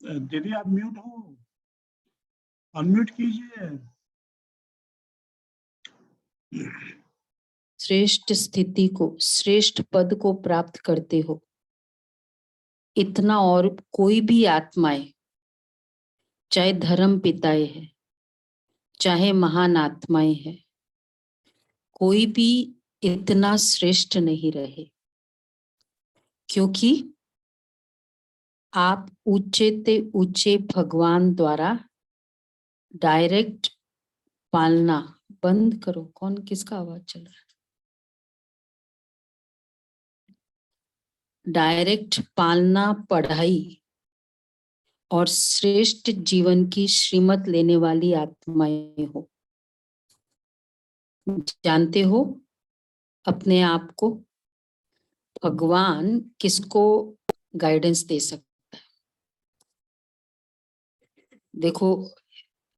दीदी आप म्यूट हो, अनम्यूट कीजिए। श्रेष्ठ स्थिति को, श्रेष्ठ पद को प्राप्त करते हो, इतना और कोई भी आत्माएं, चाहे धर्म पिताएं है, चाहे महान आत्माएं है, कोई भी इतना श्रेष्ठ नहीं रहे, क्योंकि आप ऊंचे ते ऊंचे भगवान द्वारा डायरेक्ट पालना बंद करो। कौन, किसका आवाज चल रहा है? डायरेक्ट पालना, पढ़ाई और श्रेष्ठ जीवन की श्रीमत लेने वाली आत्माएं हो। जानते हो अपने आप को, भगवान किसको गाइडेंस दे सकता है? देखो,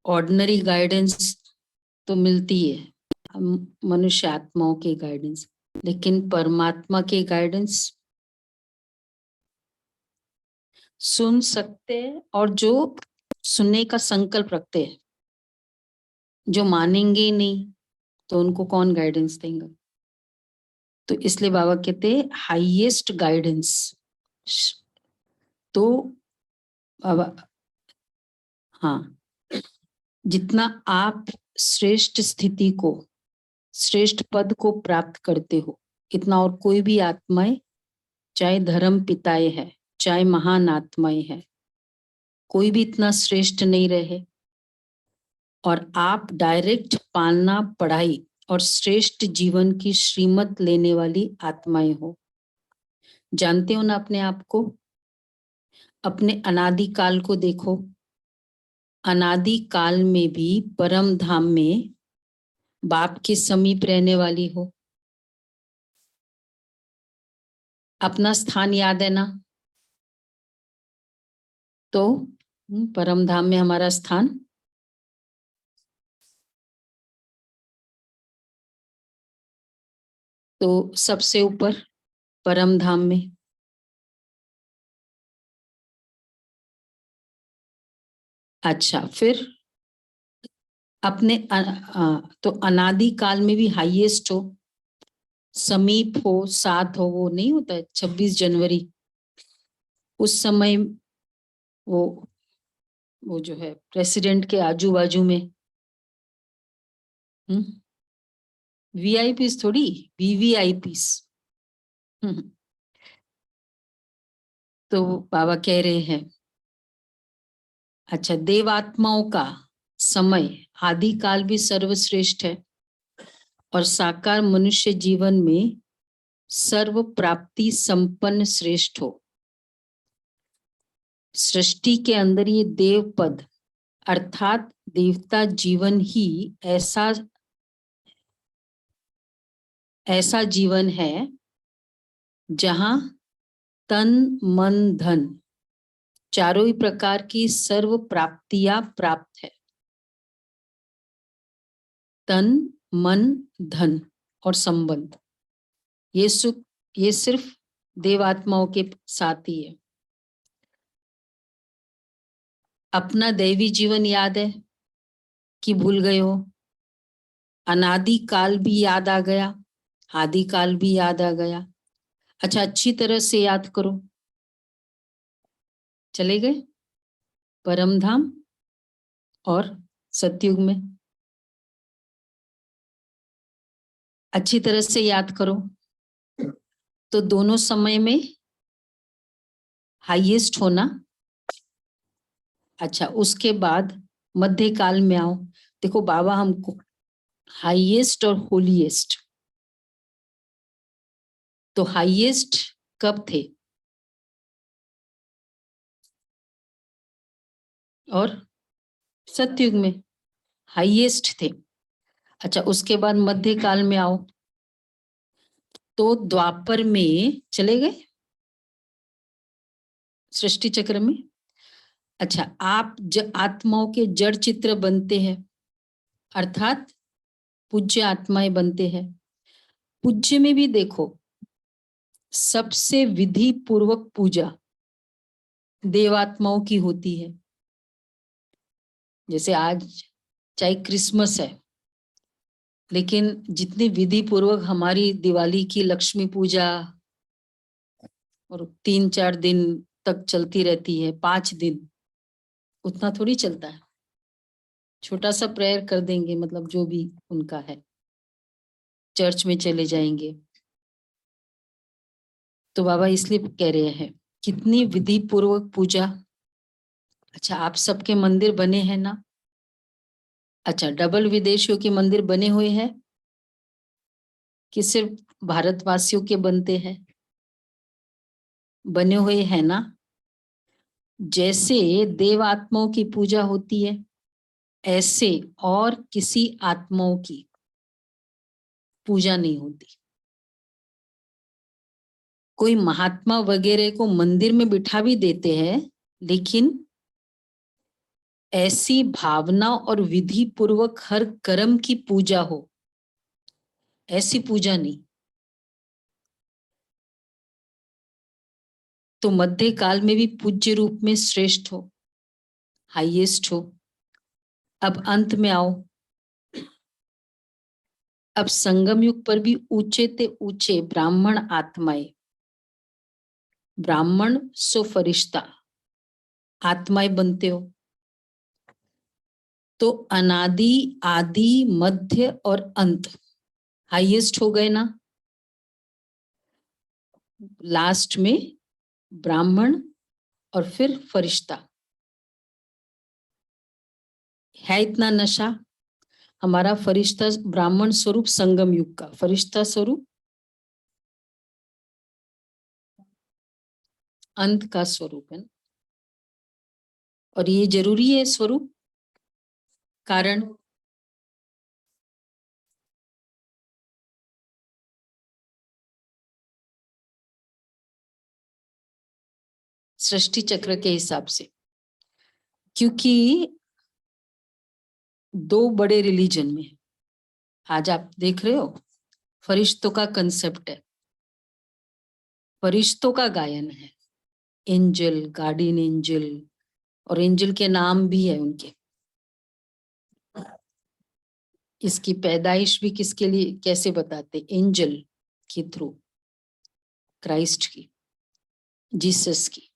ऑर्डिनरी गाइडेंस तो मिलती है मनुष्य आत्माओं की गाइडेंस, लेकिन परमात्मा की गाइडेंस सुन सकते हैं, और जो सुनने का संकल्प रखते हैं, जो मानेंगे नहीं तो उनको कौन गाइडेंस देंगे? तो इसलिए बाबा कहते हैं हाईएस्ट गाइडेंस। तो बाबा, हाँ, जितना आप श्रेष्ठ स्थिति को, श्रेष्ठ पद को प्राप्त करते हो, इतना और कोई भी आत्माएं, चाहे धर्म पिताएं है, चाहे महान आत्माएं है, कोई भी इतना श्रेष्ठ नहीं रहे। और आप डायरेक्ट पालना, पढ़ाई और श्रेष्ठ जीवन की श्रीमत लेने वाली आत्माएं हो। जानते हो ना अपने आप को? अपने अनादि काल को देखो। अनादि काल में भी परम धाम में बाप के समीप रहने वाली हो। अपना स्थान याद है ना? तो परम धाम में हमारा स्थान, तो सबसे ऊपर परम धाम में। अच्छा, फिर अपने तो अनादि काल में भी हाईएस्ट हो, समीप हो, साथ हो, वो नहीं होता है 26 जनवरी, उस समय वो जो है प्रेसिडेंट के आजू बाजू में, वीआईपीस थोड़ी, वीवीआईपीस। तो बाबा कह रहे हैं, अच्छा, देवात्माओं का समय आदि काल भी सर्वश्रेष्ठ है, और साकार मनुष्य जीवन में सर्व प्राप्ति संपन्न श्रेष्ठ हो। सृष्टि के अंदर ये देव पद अर्थात देवता जीवन ही ऐसा जीवन है जहां तन मन धन चारों ही प्रकार की सर्व प्राप्तियां प्राप्त है। तन मन धन और संबंध, ये सुख, ये सिर्फ देवात्माओं के साथ ही है। अपना दैवी जीवन याद है कि भूल गए हो? अनादि काल भी याद आ गया, आदि काल भी याद आ गया। अच्छा, अच्छी तरह से याद करो। चले गए परम धाम और सतयुग में? अच्छी तरह से याद करो। तो दोनों समय में हाईएस्ट होना। अच्छा, उसके बाद मध्य काल में आओ। देखो बाबा हमको हाईएस्ट और होलीएस्ट, तो हाईएस्ट कब थे और सतयुग में हाईएस्ट थे। अच्छा, उसके बाद मध्य काल में आओ तो द्वापर में चले गए सृष्टि चक्र में। अच्छा, आप आत्माओं के जड़ चित्र बनते हैं, अर्थात पूज्य आत्माएं बनते हैं। पूज्य में भी देखो, सबसे विधि पूर्वक पूजा देवात्माओं की होती है। जैसे आज चाहे क्रिसमस है, लेकिन जितनी विधि पूर्वक हमारी दिवाली की लक्ष्मी पूजा और 3-4 दिन तक चलती रहती है, 5 दिन, उतना थोड़ी चलता है। छोटा सा प्रेयर कर देंगे, मतलब जो भी उनका है, चर्च में चले जाएंगे। तो बाबा इसलिए कह रहे हैं कितनी विधि पूर्वक पूजा। अच्छा, आप सबके मंदिर बने हैं ना? अच्छा, डबल विदेशियों के मंदिर बने हुए हैं कि सिर्फ भारतवासियों के बनते हैं? बने हुए हैं ना? जैसे देव आत्माओं की पूजा होती है, ऐसे और किसी आत्माओं की पूजा नहीं होती। कोई महात्मा वगैरह को मंदिर में बिठा भी देते हैं, लेकिन ऐसी भावना और विधि पूर्वक हर कर्म की पूजा हो, ऐसी पूजा नहीं। तो मध्य काल में भी पूज्य रूप में श्रेष्ठ हो, हाईएस्ट हो। अब अंत में आओ, अब संगम युग पर भी ऊंचे ते ऊंचे ब्राह्मण आत्माएं, ब्राह्मण सो फरिश्ता आत्माएं बनते हो। तो अनादि, आदि, मध्य और अंत हाईएस्ट हो गए ना? लास्ट में ब्राह्मण और फिर फरिश्ता। है इतना नशा हमारा फरिश्ता ब्राह्मण स्वरूप संगम युग का, फरिश्ता स्वरूप अंत का स्वरूप है। और ये जरूरी है स्वरूप, कारण सृष्टि चक्र के हिसाब से। क्योंकि 2 बड़े रिलीजन में आज आप देख रहे हो, फरिश्तों का कंसेप्ट है, फरिश्तों का गायन है, एंजल, गार्डियन एंजल, और एंजल के नाम भी है उनके। इसकी पैदाइश भी किसके लिए कैसे बताते? एंजल के थ्रू, क्राइस्ट की, जीसस की।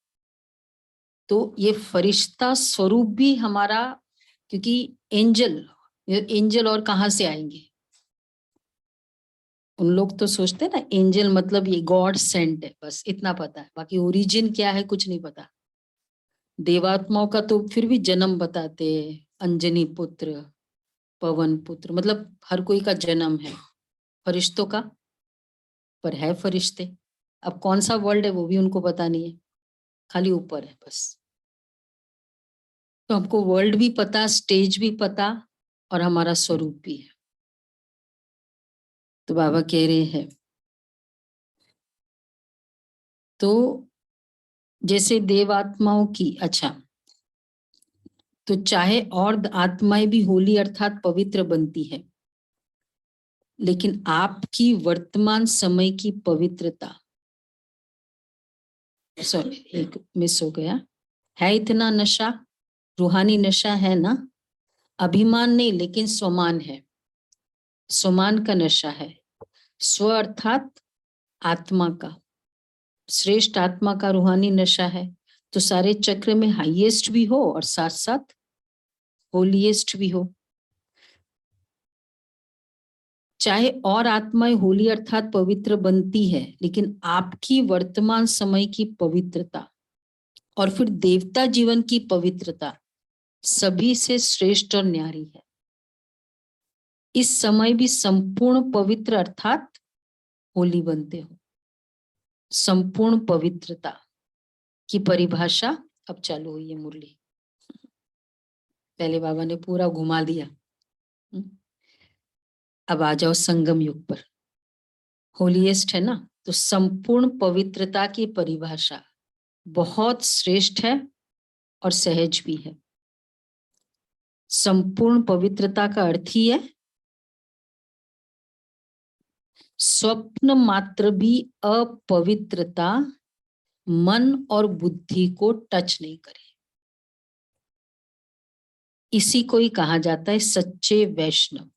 तो ये फरिश्ता स्वरूप भी हमारा, क्योंकि एंजल और कहाँ से आएंगे? उन लोग तो सोचते हैं ना एंजल मतलब ये गॉड सेंट है, बस इतना पता है, बाकी ओरिजिन क्या है कुछ नहीं पता। देवात्माओं का तो फिर भी जन्म बताते हैं, अंजनी पुत्र, पवन पुत्र, मतलब हर कोई का जन्म है। फरिश्तों का पर है फरिश्ते, अब कौन सा वर्ल्ड है वो भी उनको पता नहीं है, खाली ऊपर है बस। तो हमको वर्ल्ड भी पता, स्टेज भी पता, और हमारा स्वरूप भी है। तो बाबा कह रहे हैं, तो जैसे देवात्माओं की, अच्छा, तो चाहे और आत्माएं भी होली अर्थात पवित्र बनती है, लेकिन आपकी वर्तमान समय की पवित्रता, सॉरी एक मिस हो गया, है इतना नशा, रूहानी नशा है ना? अभिमान नहीं, लेकिन स्वमान है, स्वमान का नशा है। स्व अर्थात आत्मा का, श्रेष्ठ आत्मा का रूहानी नशा है। तो सारे चक्र में हाईएस्ट भी हो और साथ साथ होलीएस्ट भी हो। चाहे और आत्माएं होली अर्थात पवित्र बनती है, लेकिन आपकी वर्तमान समय की पवित्रता और फिर देवता जीवन की पवित्रता सभी से श्रेष्ठ और न्यारी है। इस समय भी संपूर्ण पवित्र अर्थात होली बनते हो। संपूर्ण पवित्रता की परिभाषा अब चालू हुई है मुरली, पहले बाबा ने पूरा घुमा दिया। अब आ जाओ संगम युग पर, होलीएस्ट है ना? तो संपूर्ण पवित्रता की परिभाषा बहुत श्रेष्ठ है और सहज भी है। संपूर्ण पवित्रता का अर्थ ही है स्वप्न मात्र भी अपवित्रता मन और बुद्धि को टच नहीं करे। इसी को ही कहा जाता है सच्चे वैष्णव।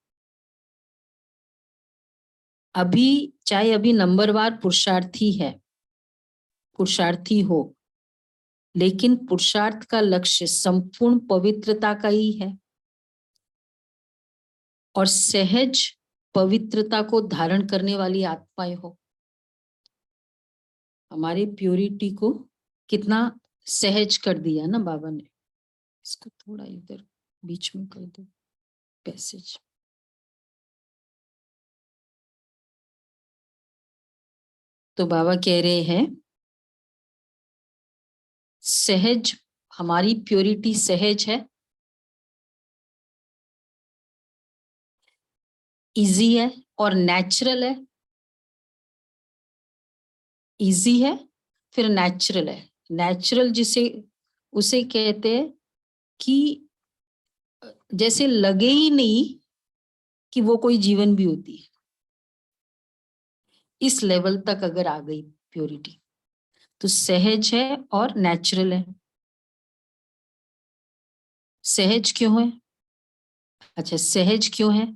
अभी चाहे अभी नंबरवार पुरुषार्थी है, पुरुषार्थी हो, लेकिन पुरुषार्थ का लक्ष्य संपूर्ण पवित्रता का ही है और सहज पवित्रता को धारण करने वाली आत्माएं हो। हमारी प्योरिटी को कितना सहज कर दिया ना बाबा ने। इसको थोड़ा इधर बीच में कर दो पैसेज। तो बाबा कह रहे हैं सहज, हमारी प्योरिटी सहज है, इजी है और नेचुरल है। इजी है फिर नेचुरल है। नेचुरल जिसे उसे कहते हैं कि जैसे लगे ही नहीं कि वो कोई जीवन भी होती है। इस लेवल तक अगर आ गई प्योरिटी तो सहज है और नेचुरल है। सहज क्यों है? अच्छा, सहज क्यों है?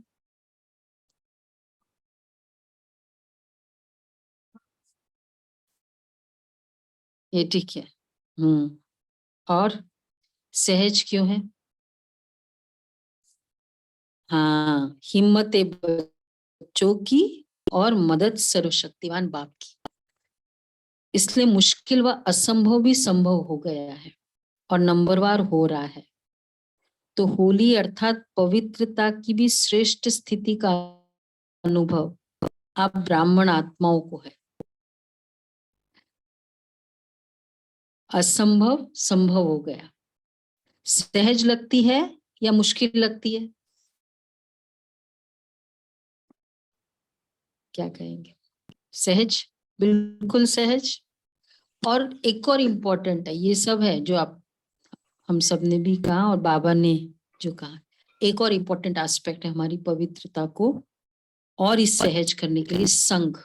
ये ठीक है। और सहज क्यों है? हाँ, हिम्मत है बच्चों की और मदद सर्वशक्तिमान बाप की। इसलिए मुश्किल व असंभव भी संभव हो गया है और नंबरवार हो रहा है। तो होली अर्थात पवित्रता की भी श्रेष्ठ स्थिति का अनुभव आप ब्राह्मण आत्माओं को है। असंभव संभव हो गया। सहज लगती है या मुश्किल लगती है? क्या कहेंगे? सहज, बिल्कुल सहज। और एक और इम्पोर्टेंट है, ये सब है जो आप हम सब ने भी कहा और बाबा ने जो कहा, एक और इम्पोर्टेंट एस्पेक्ट है हमारी पवित्रता को और इस सहज करने के लिए संघ।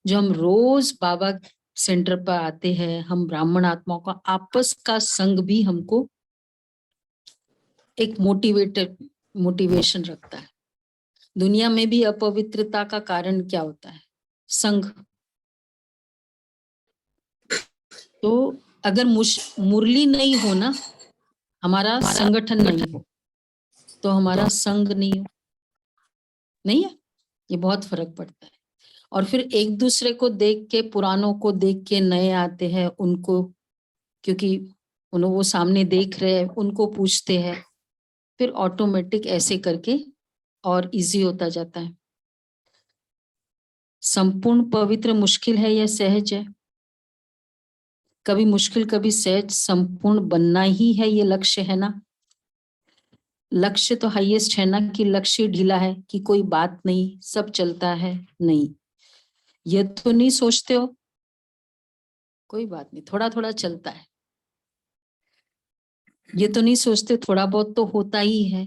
जो हम रोज बाबा सेंटर पर आते हैं, हम ब्राह्मण आत्माओं का आपस का संघ भी हमको एक मोटिवेशन रखता है। दुनिया में भी अपवित्रता का कारण क्या होता है? संघ। तो अगर मुरली नहीं हो ना, हमारा संगठन नहीं हो, तो हमारा संघ नहीं हो, नहीं है। ये बहुत फर्क पड़ता है। और फिर एक दूसरे को देख के, पुरानों को देख के नए आते हैं उनको, क्योंकि उन्होंने वो सामने देख रहे हैं, उनको पूछते हैं, फिर ऑटोमेटिक ऐसे करके और इजी होता जाता है। संपूर्ण पवित्र मुश्किल है या सहज है? कभी मुश्किल कभी सहज। संपूर्ण बनना ही है, ये लक्ष्य है ना। लक्ष्य तो हाईएस्ट है ना, कि लक्ष्य ढीला है कि कोई बात नहीं, सब चलता है, नहीं। ये तो नहीं सोचते हो कोई बात नहीं, थोड़ा थोड़ा चलता है। ये तो नहीं सोचते थोड़ा बहुत तो होता ही है।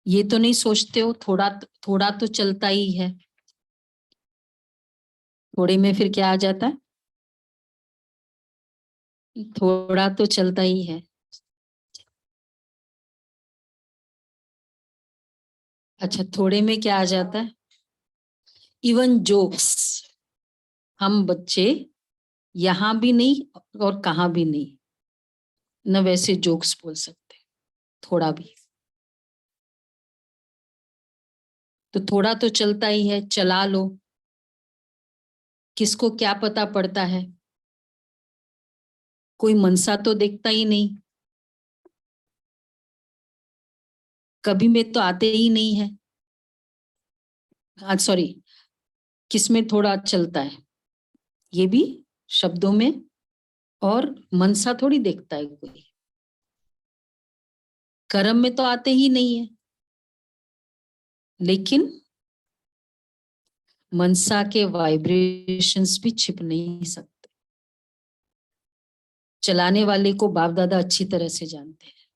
ये तो नहीं सोचते हो थोड़ा थोड़ा तो चलता ही है। थोड़े में फिर क्या आ जाता है? थोड़ा तो चलता ही है। अच्छा, थोड़े में क्या आ जाता है? Even jokes. हम बच्चे यहाँ भी नहीं और कहाँ भी नहीं, न वैसे जोक्स बोल सकते थोड़ा भी। तो थोड़ा तो चलता ही है, चला लो। किसको क्या पता पड़ता है? कोई मनसा तो देखता ही नहीं, कभी में तो आते ही नहीं है। सॉरी, किसमें थोड़ा चलता है? ये भी शब्दों में। और मनसा थोड़ी देखता है कोई, कर्म में तो आते ही नहीं है। लेकिन मनसा के वाइब्रेशंस भी छिप नहीं सकते। चलाने वाले को बाप दादा अच्छी तरह से जानते हैं।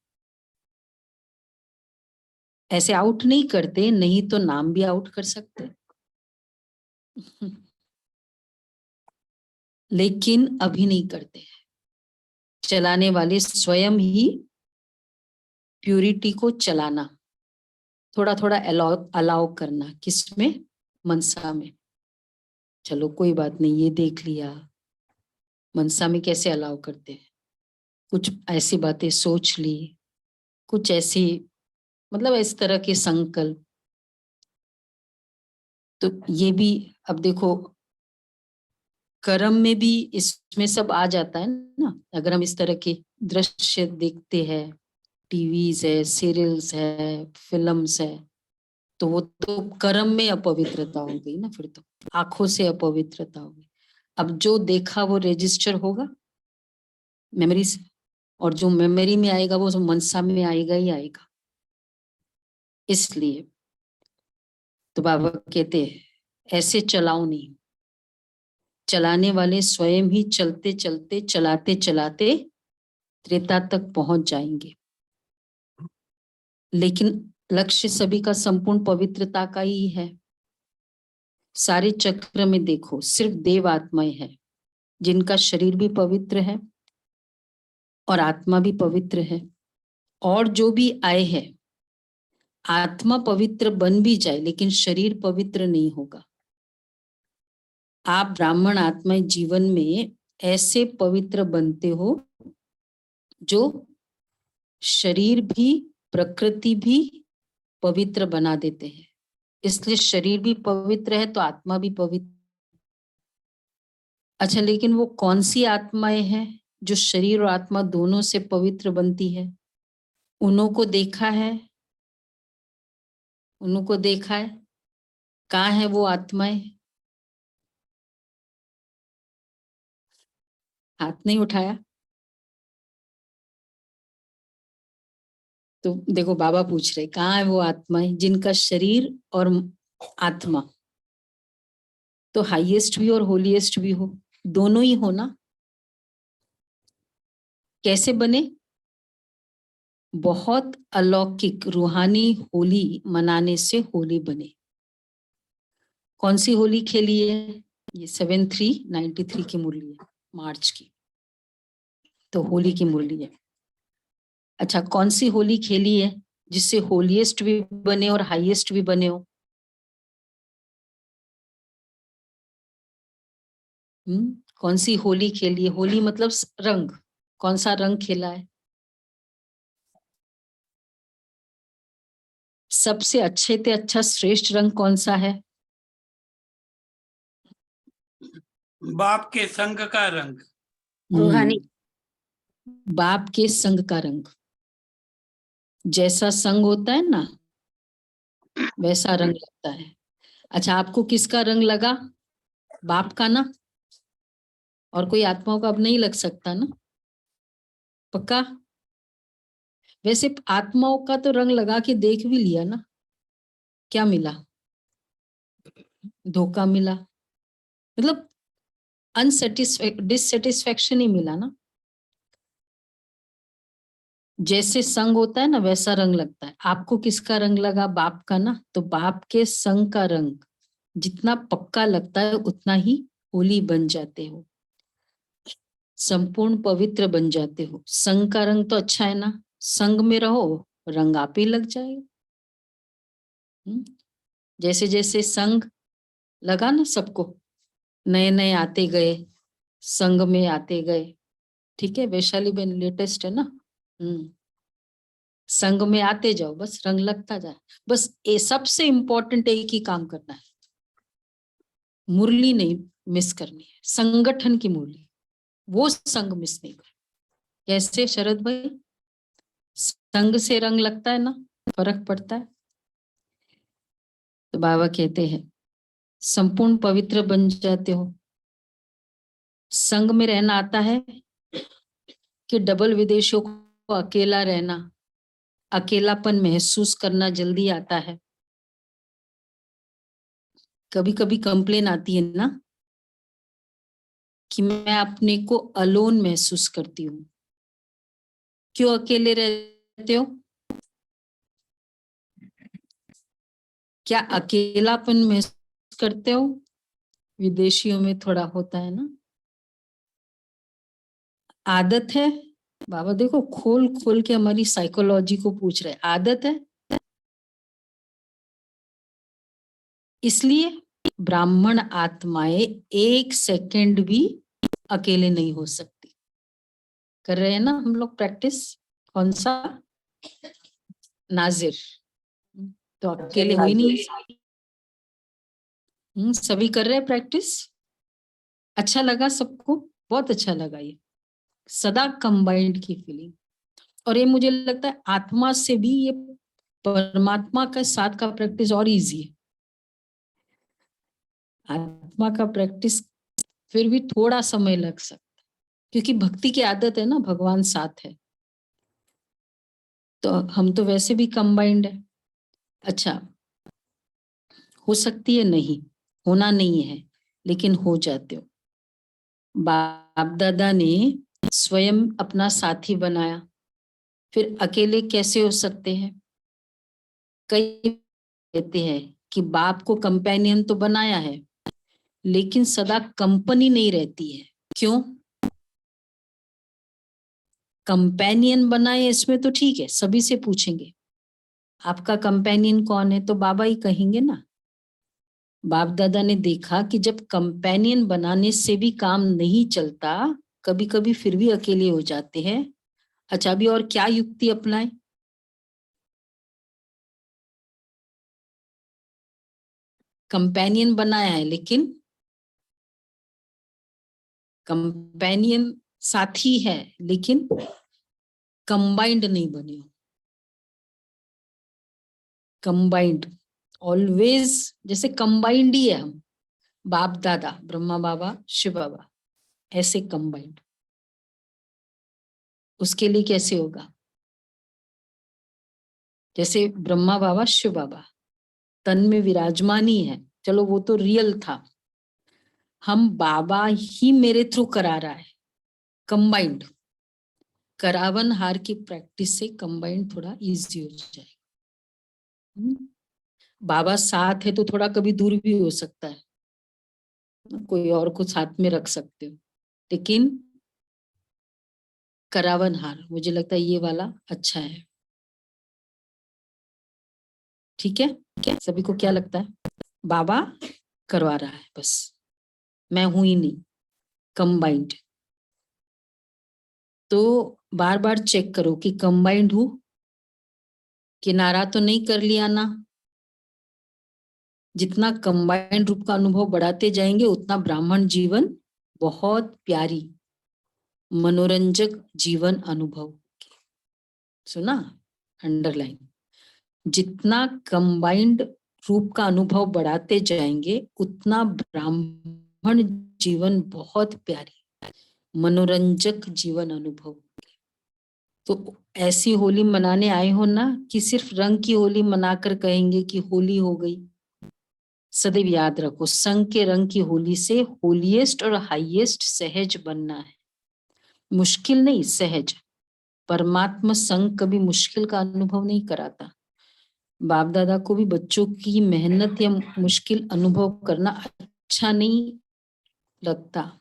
ऐसे आउट नहीं करते, नहीं तो नाम भी आउट कर सकते। लेकिन अभी नहीं करते हैं। चलाने वाले स्वयं ही प्यूरिटी को चलाना, थोड़ा थोड़ा अलाउ करना, किसमें? मनसा में। चलो कोई बात नहीं, ये देख लिया मनसा में कैसे अलाउ करते हैं। कुछ ऐसी बातें सोच ली, कुछ ऐसी मतलब इस तरह के संकल्प, तो ये भी अब देखो कर्म में भी इसमें सब आ जाता है ना। अगर हम इस तरह के दृश्य देखते हैं, टीवीज है, सीरियल्स है, फिल्म्स है, तो वो तो कर्म में अपवित्रता हो गई ना, फिर तो आंखों से अपवित्रता हो गई। अब जो देखा वो रजिस्टर होगा मेमोरी से, और जो मेमोरी में आएगा वो मनसा में आएगा ही आएगा। इसलिए तो बाबा कहते हैं ऐसे चलाओ नहीं, चलाने वाले स्वयं ही चलते चलते चलाते चलाते त्रेता तक पहुंच जाएंगे। लेकिन लक्ष्य सभी का संपूर्ण पवित्रता का ही है। सारे चक्र में देखो सिर्फ देव आत्माएं हैं जिनका शरीर भी पवित्र है और आत्मा भी पवित्र है। और जो भी आए हैं, आत्मा पवित्र बन भी जाए लेकिन शरीर पवित्र नहीं होगा। आप ब्राह्मण आत्माएं जीवन में ऐसे पवित्र बनते हो जो शरीर भी प्रकृति भी पवित्र बना देते हैं। इसलिए शरीर भी पवित्र है तो आत्मा भी पवित्र। अच्छा, लेकिन वो कौन सी आत्माएं हैं जो शरीर और आत्मा दोनों से पवित्र बनती है? उन्हों को देखा है, उन्हों को देखा है। कहाँ है वो आत्माएं? हाथ नहीं उठाया तो देखो बाबा पूछ रहे कहाँ है वो आत्माएं जिनका शरीर और आत्मा तो हाईएस्ट भी और होलीएस्ट भी हो, दोनों ही हो ना। कैसे बने? बहुत अलौकिक रूहानी होली मनाने से होली बने। कौन सी होली खेली है? ये 7393 की मुरली है, मार्च की, तो होली की मुरली है। अच्छा, कौन सी होली खेली है जिससे होलीएस्ट भी बने और हाईएस्ट भी बने हो? कौन सी होली खेली है? होली मतलब रंग, कौन सा रंग खेला है? सबसे अच्छे से अच्छा श्रेष्ठ रंग कौन सा है? बाप के संग का रंग, रूहानी। बाप के संग का रंग, जैसा संग होता है ना वैसा रंग लगता है। अच्छा, आपको किसका रंग लगा? बाप का ना? और कोई आत्माओं का अब नहीं लग सकता ना, पक्का? वैसे आत्माओं का तो रंग लगा के देख भी लिया ना, क्या मिला? धोखा मिला, मतलब डिससेटिस्फेक्शन ही मिला ना। जैसे संग होता है ना वैसा रंग लगता है। आपको किसका रंग लगा? बाप का ना, तो बाप के संग का रंग जितना पक्का लगता है उतना ही होली बन जाते हो, संपूर्ण पवित्र बन जाते हो। संग का रंग तो अच्छा है ना, संग में रहो रंग आप ही लग जाएगा। जैसे जैसे संग लगा ना सबको, नए नए आते गए, संग में आते गए। ठीक है, वैशाली बहन लेटेस्ट है ना। संग में आते जाओ, बस रंग लगता जाए। बस ये सबसे इंपॉर्टेंट एक ही काम करना है, मुरली नहीं मिस करनी है, संगठन की मुरली, वो संग मिस नहीं कर। कैसे शरद भाई? संग से रंग लगता है ना, फर्क पड़ता है। तो बाबा कहते हैं संपूर्ण पवित्र बन जाते हो। संग में रहना आता है कि डबल विदेशियों को अकेला रहना, अकेलापन महसूस करना जल्दी आता है। कभी कभी कंप्लेन आती है ना कि मैं अपने को अलोन महसूस करती हूँ। क्यों अकेले रहते हो? क्या अकेलापन महसूस करते हो? विदेशियों में थोड़ा होता है ना, आदत है, बाबा देखो खोल खोल के हमारी साइकोलॉजी को पूछ रहे, आदत है, इसलिए ब्राह्मण आत्माएं एक सेकंड भी अकेले नहीं हो सकती। कर रहे हैं ना हम लोग प्रैक्टिस? कौन सा? नाजिर तो अकेले हो ही नहीं। सभी कर रहे हैं प्रैक्टिस। अच्छा लगा सबको? बहुत अच्छा लगा ये सदा कंबाइंड की फीलिंग। और ये मुझे लगता है आत्मा से भी ये परमात्मा के साथ का प्रैक्टिस और इजी है। आत्मा का प्रैक्टिस फिर भी थोड़ा समय लग सकता है, क्योंकि भक्ति की आदत है ना, भगवान साथ है। तो हम तो वैसे भी कंबाइंड है। अच्छा, हो सकती है नहीं, होना नहीं है, लेकिन हो जाते हो। बाप दादा ने स्वयं अपना साथी बनाया, फिर अकेले कैसे हो सकते हैं? कई कहते हैं कि बाप को कंपेनियन तो बनाया है, लेकिन सदा कंपनी नहीं रहती है। क्यों? कंपेनियन बनाए इसमें तो ठीक है, सभी से पूछेंगे आपका कंपेनियन कौन है, तो बाबा ही कहेंगे ना। बाप दादा ने देखा कि जब कंपेनियन बनाने से भी काम नहीं चलता, कभी कभी फिर भी अकेले हो जाते हैं। अच्छा, अभी और क्या युक्ति अपनाए? कंपेनियन बनाया है, लेकिन कंपेनियन साथी है, लेकिन कंबाइंड नहीं बने हो। कंबाइंड ऑलवेज जैसे कंबाइंड ही है हम, बाप दादा ब्रह्मा बाबा शिव बाबा, ऐसे कंबाइंड। उसके लिए कैसे होगा? जैसे ब्रह्मा बाबा शिव बाबा तन में विराजमान ही है, चलो वो तो रियल था, हम बाबा ही मेरे थ्रू करा रहा है। कंबाइंड करावन हार की प्रैक्टिस से कंबाइंड थोड़ा इजी हो जाए। बाबा साथ है तो थोड़ा कभी दूर भी हो सकता है, कोई और को साथ में रख सकते हो, लेकिन करावन हार मुझे लगता है ये वाला अच्छा है। ठीक है? सभी को क्या लगता है? बाबा करवा रहा है, बस मैं हूं ही नहीं, कंबाइंड। तो बार बार चेक करो कि कंबाइंड हूं, किनारा तो नहीं कर लिया ना। जितना कंबाइंड रूप का अनुभव बढ़ाते जाएंगे, उतना ब्राह्मण जीवन बहुत प्यारी मनोरंजक जीवन अनुभव। सुना? अंडरलाइन। जितना कंबाइंड रूप का अनुभव बढ़ाते जाएंगे, उतना ब्राह्मण जीवन बहुत प्यारी मनोरंजक जीवन अनुभव। तो ऐसी होली मनाने आए हो ना कि सिर्फ रंग की होली मनाकर कहेंगे कि होली हो गई। सदैव याद रखो, संग के रंग की होली से होलीएस्ट और हाईएस्ट सहज बनना है। मुश्किल नहीं, सहज। परमात्मा संग कभी मुश्किल का अनुभव नहीं कराता। बाप दादा को भी बच्चों की मेहनत या मुश्किल अनुभव करना अच्छा नहीं लगता।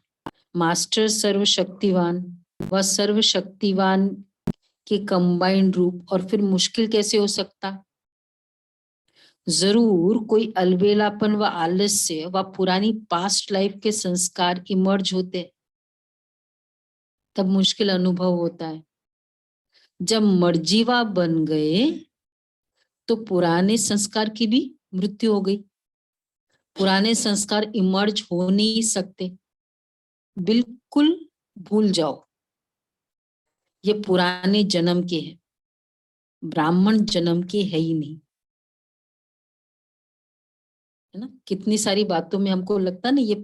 मास्टर सर्वशक्तिवान व सर्वशक्तिवान के कंबाइंड रूप, और फिर मुश्किल कैसे हो सकता? जरूर कोई अलबेलापन व आलस्य व पुरानी पास्ट लाइफ के संस्कार इमर्ज होते, तब मुश्किल अनुभव होता है। जब मर्जीवा बन गए तो पुराने संस्कार की भी मृत्यु हो गई। पुराने संस्कार इमर्ज हो नहीं सकते। बिल्कुल भूल जाओ, ये पुराने जन्म के हैं, ब्राह्मण जन्म के है ही नहीं। है ना? कितनी सारी बातों में हमको लगता ना, ये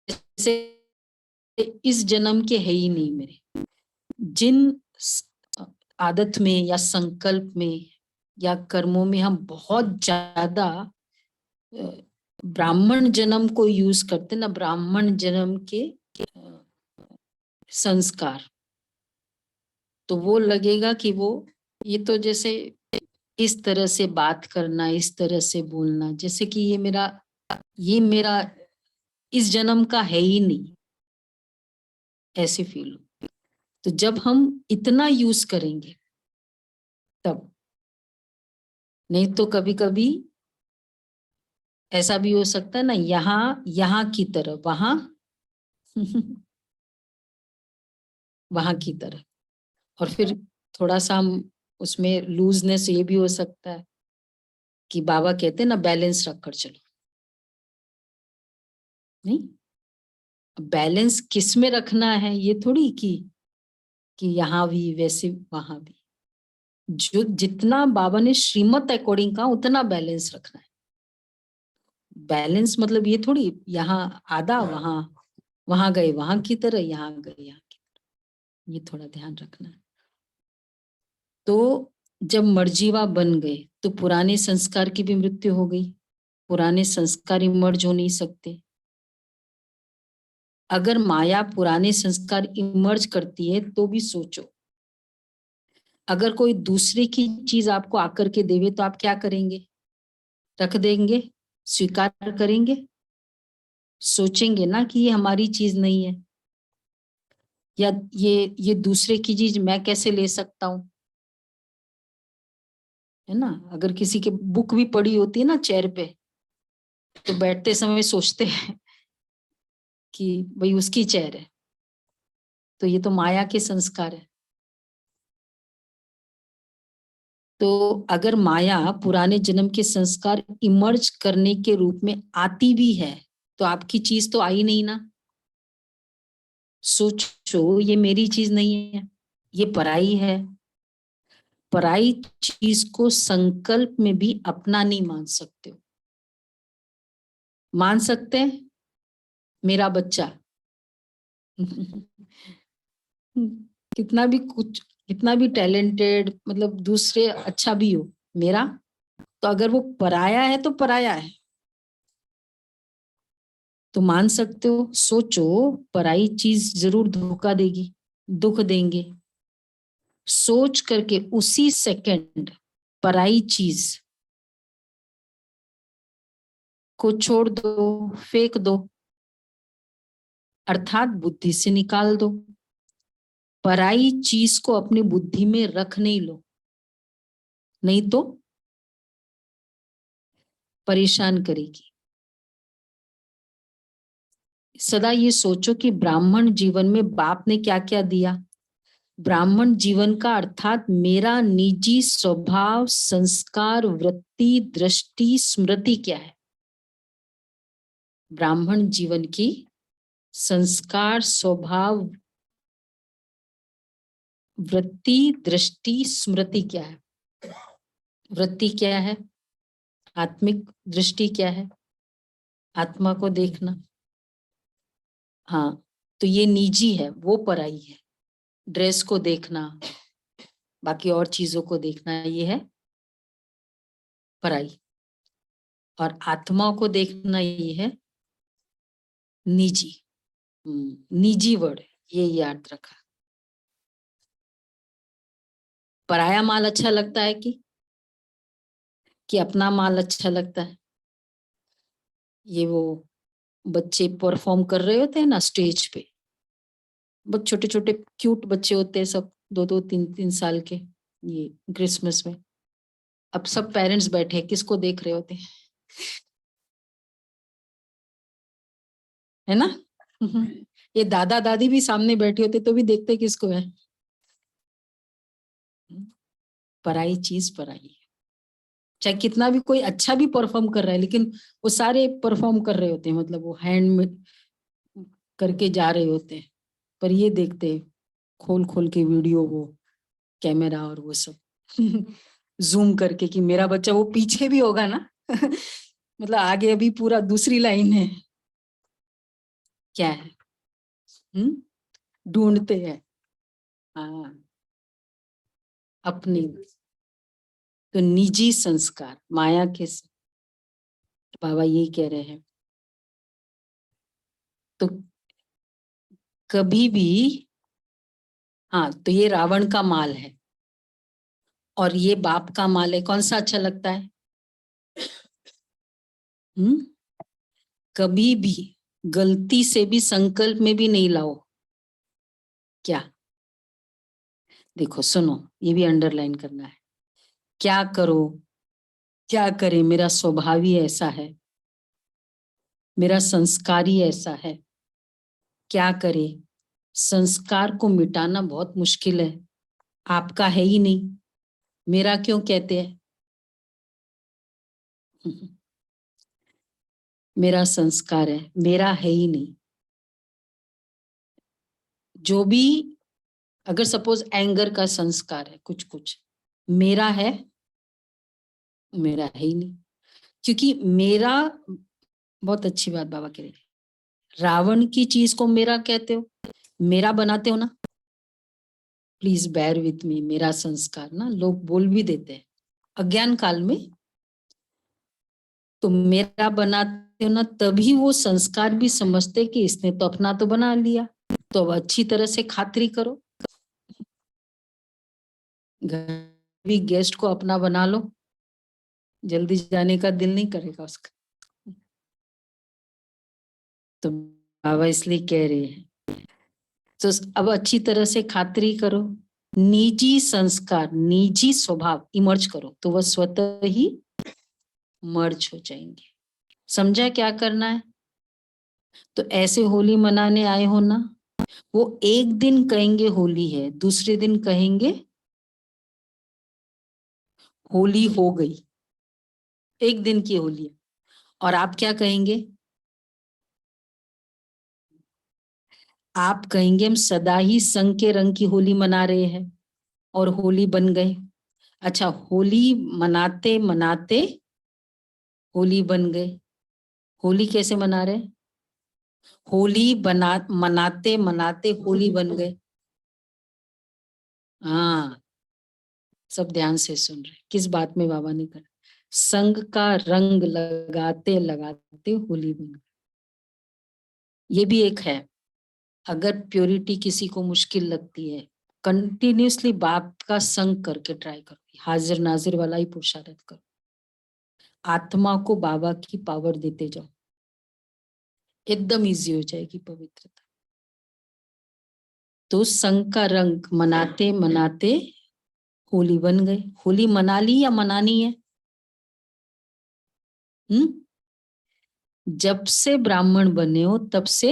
जैसे इस जन्म के है ही नहीं मेरे। जिन आदत में या संकल्प में या कर्मों में हम बहुत ज्यादा ब्राह्मण जन्म को यूज करते ना, ब्राह्मण जन्म के संस्कार, तो वो लगेगा कि वो ये तो जैसे इस तरह से बात करना, इस तरह से बोलना, जैसे कि ये मेरा इस जन्म का है ही नहीं, ऐसी फील हो। तो जब हम इतना यूज करेंगे तब, नहीं तो कभी कभी ऐसा भी हो सकता है ना, यहाँ की तरह वहां वहां की तरह, और फिर थोड़ा सा हम उसमें लूजनेस ये भी हो सकता है कि बाबा कहते हैं ना बैलेंस रख कर चलो। नहीं, बैलेंस किस में रखना है, ये थोड़ी कि यहाँ भी वैसे वहां भी, जो जितना बाबा ने श्रीमत अकॉर्डिंग कहा उतना बैलेंस रखना है। बैलेंस मतलब ये थोड़ी यहाँ आधा वहां गए वहां की तरह, यहाँ गए यहाँ की तरह, ये थोड़ा ध्यान रखना है। तो जब मर्जीवा बन गए तो पुराने संस्कार की भी मृत्यु हो गई, पुराने संस्कार इमर्ज हो नहीं सकते। अगर माया पुराने संस्कार इमर्ज करती है तो भी सोचो, अगर कोई दूसरे की चीज आपको आकर के देवे तो आप क्या करेंगे? रख देंगे? स्वीकार करेंगे? सोचेंगे ना कि ये हमारी चीज नहीं है, या ये दूसरे की चीज मैं कैसे ले सकता हूं, है ना? अगर किसी के बुक भी पड़ी होती है ना चेयर पे, तो बैठते समय सोचते हैं कि भाई उसकी चेयर है, तो ये तो माया के संस्कार है। तो अगर माया पुराने जन्म के संस्कार इमर्ज करने के रूप में आती भी है तो आपकी चीज तो आई नहीं ना। सोचो, ये मेरी चीज नहीं है, ये पराई है। पराई चीज को संकल्प में भी अपना नहीं मान सकते हो। मान सकते हैं मेरा बच्चा कितना भी कुछ, कितना भी टैलेंटेड, मतलब दूसरे अच्छा भी हो, मेरा, तो अगर वो पराया है तो पराया है, तो मान सकते हो। सोचो, पराई चीज जरूर धोखा देगी, दुख देंगे। सोच करके उसी सेकंड पराई चीज को छोड़ दो, फेंक दो, अर्थात बुद्धि से निकाल दो। पराई चीज को अपनी बुद्धि में रख नहीं लो, नहीं तो परेशान करेगी। सदा ये सोचो कि ब्राह्मण जीवन में बाप ने क्या क्या दिया। ब्राह्मण जीवन का अर्थात मेरा निजी स्वभाव, संस्कार, वृत्ति, दृष्टि, स्मृति क्या है। ब्राह्मण जीवन की संस्कार, स्वभाव, वृत्ति, दृष्टि, स्मृति क्या है। वृत्ति क्या है? आत्मिक दृष्टि क्या है? आत्मा को देखना। हाँ, तो ये निजी है, वो पराई है। ड्रेस को देखना, बाकी और चीजों को देखना, ये है पराई। और आत्मा को देखना, ये है निजी। निजी वर्ड, ये याद रखा। पराया माल अच्छा लगता है कि अपना माल अच्छा लगता है? ये वो बच्चे परफॉर्म कर रहे होते हैं ना स्टेज पे, बहुत छोटे छोटे क्यूट बच्चे होते हैं सब, 2-2 3-3 साल के, ये क्रिसमस में। अब सब पेरेंट्स बैठे हैं, किसको देख रहे होते हैं, है ना? ये दादा दादी भी सामने बैठे होते तो भी देखते किसको है। पराई चीज पराई है। चाहे कितना भी कोई अच्छा भी परफॉर्म कर रहा है, लेकिन वो सारे परफॉर्म कर रहे होते हैं, मतलब वो हैंड में करके जा रहे होते हैं, पर ये देखते हैं खोल खोल के वीडियो, वो कैमरा और वो सब जूम करके कि मेरा बच्चा वो पीछे भी होगा ना मतलब आगे अभी पूरा दूसरी लाइन है, क्या है? ढूंढते हैं। हाँ, अपने। तो निजी संस्कार माया के बाबा ये कह रहे हैं। तो कभी भी, हाँ, तो ये रावण का माल है और ये बाप का माल है, कौन सा अच्छा लगता है? कभी भी गलती से भी संकल्प में भी नहीं लाओ, क्या देखो सुनो, ये भी अंडरलाइन करना है। क्या करो, क्या करे, मेरा स्वभाव ही ऐसा है, मेरा संस्कार ही ऐसा है। क्या करे, संस्कार को मिटाना बहुत मुश्किल है। आपका है ही नहीं, मेरा क्यों कहते हैं? मेरा संस्कार है, मेरा है ही नहीं। जो भी, अगर सपोज एंगर का संस्कार है, कुछ कुछ मेरा है, मेरा है ही नहीं। क्योंकि मेरा, बहुत अच्छी बात बाबा कह रहे हैं, रावण की चीज को मेरा कहते हो, मेरा बनाते हो ना। प्लीज बेयर विथ मी, मेरा संस्कार ना लोग बोल भी देते हैं अज्ञान काल में, तो मेरा बनाते हो ना, तभी वो संस्कार भी समझते कि इसने तो अपना तो बना लिया, तो अब अच्छी तरह से खातिरी करो। घर भी गेस्ट को अपना बना लो, जल्दी जाने का दिल नहीं करेगा उसका। तो बाबा इसलिए कह रहे हैं, तो अब अच्छी तरह से खातिरी करो, निजी संस्कार, निजी स्वभाव इमर्ज करो, तो वह स्वतः ही मर्ज हो जाएंगे। समझा क्या करना है? तो ऐसे होली मनाने आए हो ना, वो एक दिन कहेंगे होली है, दूसरे दिन कहेंगे होली हो गई, एक दिन की होली है। और आप क्या कहेंगे? आप कहेंगे हम सदा ही संग के रंग की होली मना रहे हैं, और होली बन गए। अच्छा, होली मनाते मनाते होली बन गए। होली कैसे मना रहे? होली बना मनाते मनाते होली बन गए। हाँ, सब ध्यान से सुन रहे, किस बात में बाबा ने कहा? संग का रंग लगाते लगाते होली बन गई। ये भी एक है, अगर प्योरिटी किसी को मुश्किल लगती है, कंटिन्यूसली बाप का संग करके ट्राई करो, हाजिर नाजिर वाला ही पुरुषार्थ करो, आत्मा को बाबा की पावर देते जाओ, एकदम इजी हो जाएगी पवित्रता। तो संग का रंग मनाते मनाते होली बन गई। होली मना ली या मनानी है? जब से ब्राह्मण बने हो तब से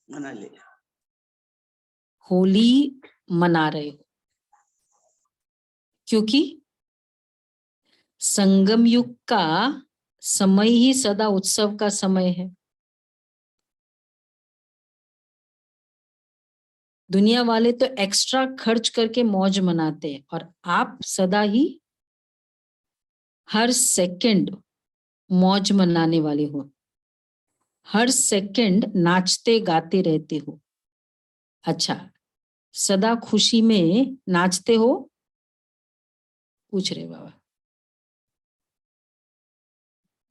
मना लिया, होली मना रहे हो, क्योंकि संगम युग का समय ही सदा उत्सव का समय है। दुनिया वाले तो एक्स्ट्रा खर्च करके मौज मनाते हैं, और आप सदा ही हर सेकंड मौज मनाने वाले हो, हर सेकंड नाचते गाते रहते हो। अच्छा, सदा खुशी में नाचते हो? पूछ रहे बाबा।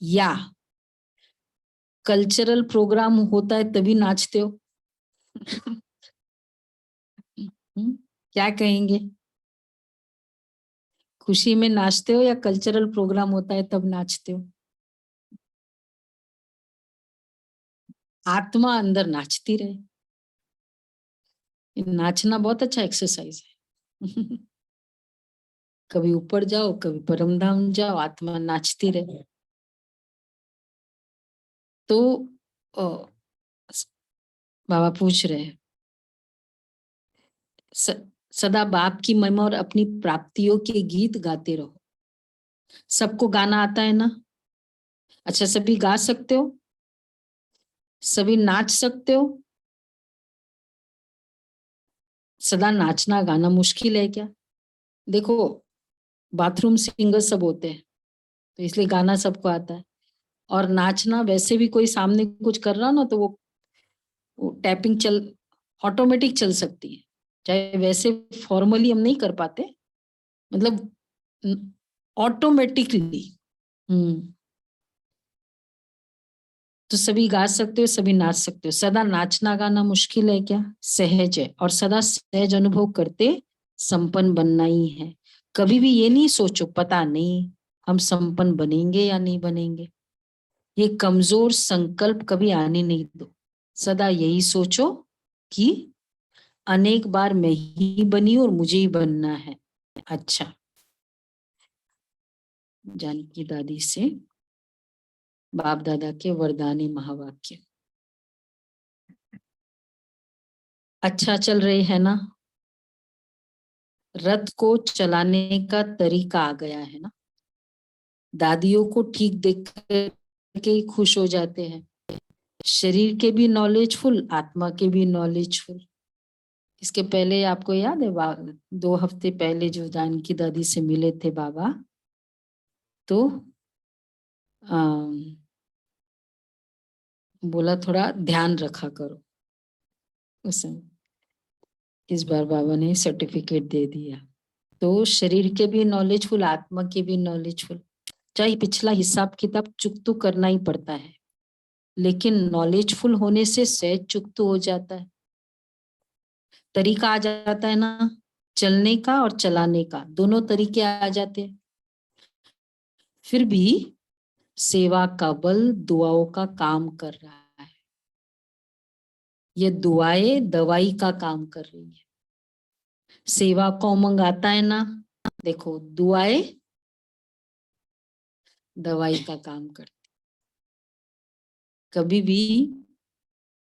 या कल्चरल प्रोग्राम होता है तभी नाचते हो? क्या कहेंगे? खुशी में नाचते हो या कल्चरल प्रोग्राम होता है तब नाचते हो? आत्मा अंदर नाचती रहे। नाचना बहुत अच्छा एक्सरसाइज है। कभी ऊपर जाओ, कभी परम धाम जाओ, आत्मा नाचती रहे। तो बाबा पूछ रहे हैं, सदा बाप की महिमा और अपनी प्राप्तियों के गीत गाते रहो। सबको गाना आता है ना? अच्छा, सभी गा सकते हो? सभी नाच सकते हो? सदा नाचना गाना मुश्किल है क्या? देखो, बाथरूम सिंगर सब होते हैं, तो इसलिए गाना सबको आता है। और नाचना वैसे भी कोई सामने कुछ कर रहा ना, तो वो टैपिंग चल ऑटोमेटिक चल सकती है, चाहे वैसे फॉर्मली हम नहीं कर पाते, मतलब ऑटोमेटिकली। तो सभी गा सकते हो, सभी नाच सकते हो। सदा नाचना गाना मुश्किल है क्या? सहज है, और सदा सहज अनुभव करते संपन्न बनना ही है। कभी भी ये नहीं सोचो पता नहीं हम संपन्न बनेंगे या नहीं बनेंगे, ये कमजोर संकल्प कभी आने नहीं दो। सदा यही सोचो कि अनेक बार मैं ही बनी और मुझे ही बनना है। अच्छा, जानकी दादी से बाप दादा के वरदानी महावाक्य। अच्छा चल रही है ना? रथ को चलाने का तरीका आ गया है ना? दादियों को ठीक देख के ही खुश हो जाते हैं। शरीर के भी नॉलेजफुल, आत्मा के भी नॉलेजफुल। इसके पहले आपको याद है 2 हफ्ते पहले जो जानकी दादी से मिले थे बाबा, तो बोला थोड़ा ध्यान रखा करो उस समय। इस बार बाबा ने सर्टिफिकेट दे दिया। तो शरीर के भी नॉलेजफुल, आत्मा के भी नॉलेजफुल। चाहे पिछला हिसाब किताब चुक तो करना ही पड़ता है, लेकिन नॉलेजफुल होने से सहज चुक तो हो जाता है। तरीका आ जाता है ना, चलने का और चलाने का, दोनों तरीके आ जाते हैं। फिर भी सेवा का बल दुआओं का काम कर रहा है। ये दुआएं दवाई का काम कर रही है। सेवा का उमंग आता है ना, देखो दुआएं दवाई का काम करती। कभी भी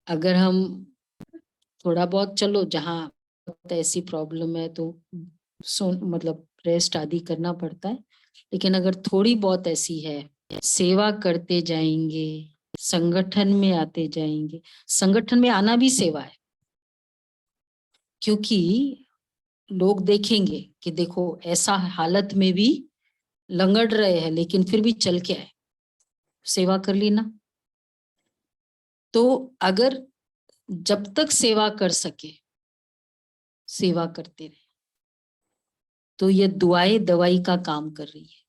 अगर हम थोड़ा बहुत, चलो जहाँ ऐसी प्रॉब्लम है तो मतलब रेस्ट आदि करना पड़ता है, लेकिन अगर थोड़ी बहुत ऐसी है, सेवा करते जाएंगे, संगठन में आते जाएंगे। संगठन में आना भी सेवा है, क्योंकि लोग देखेंगे कि देखो ऐसा हालत में भी लंगड़ रहे हैं लेकिन फिर भी चल के आए, सेवा कर ली ना। तो अगर जब तक सेवा कर सके, सेवा करते रहे, तो ये दुआएं दवाई का काम कर रही है।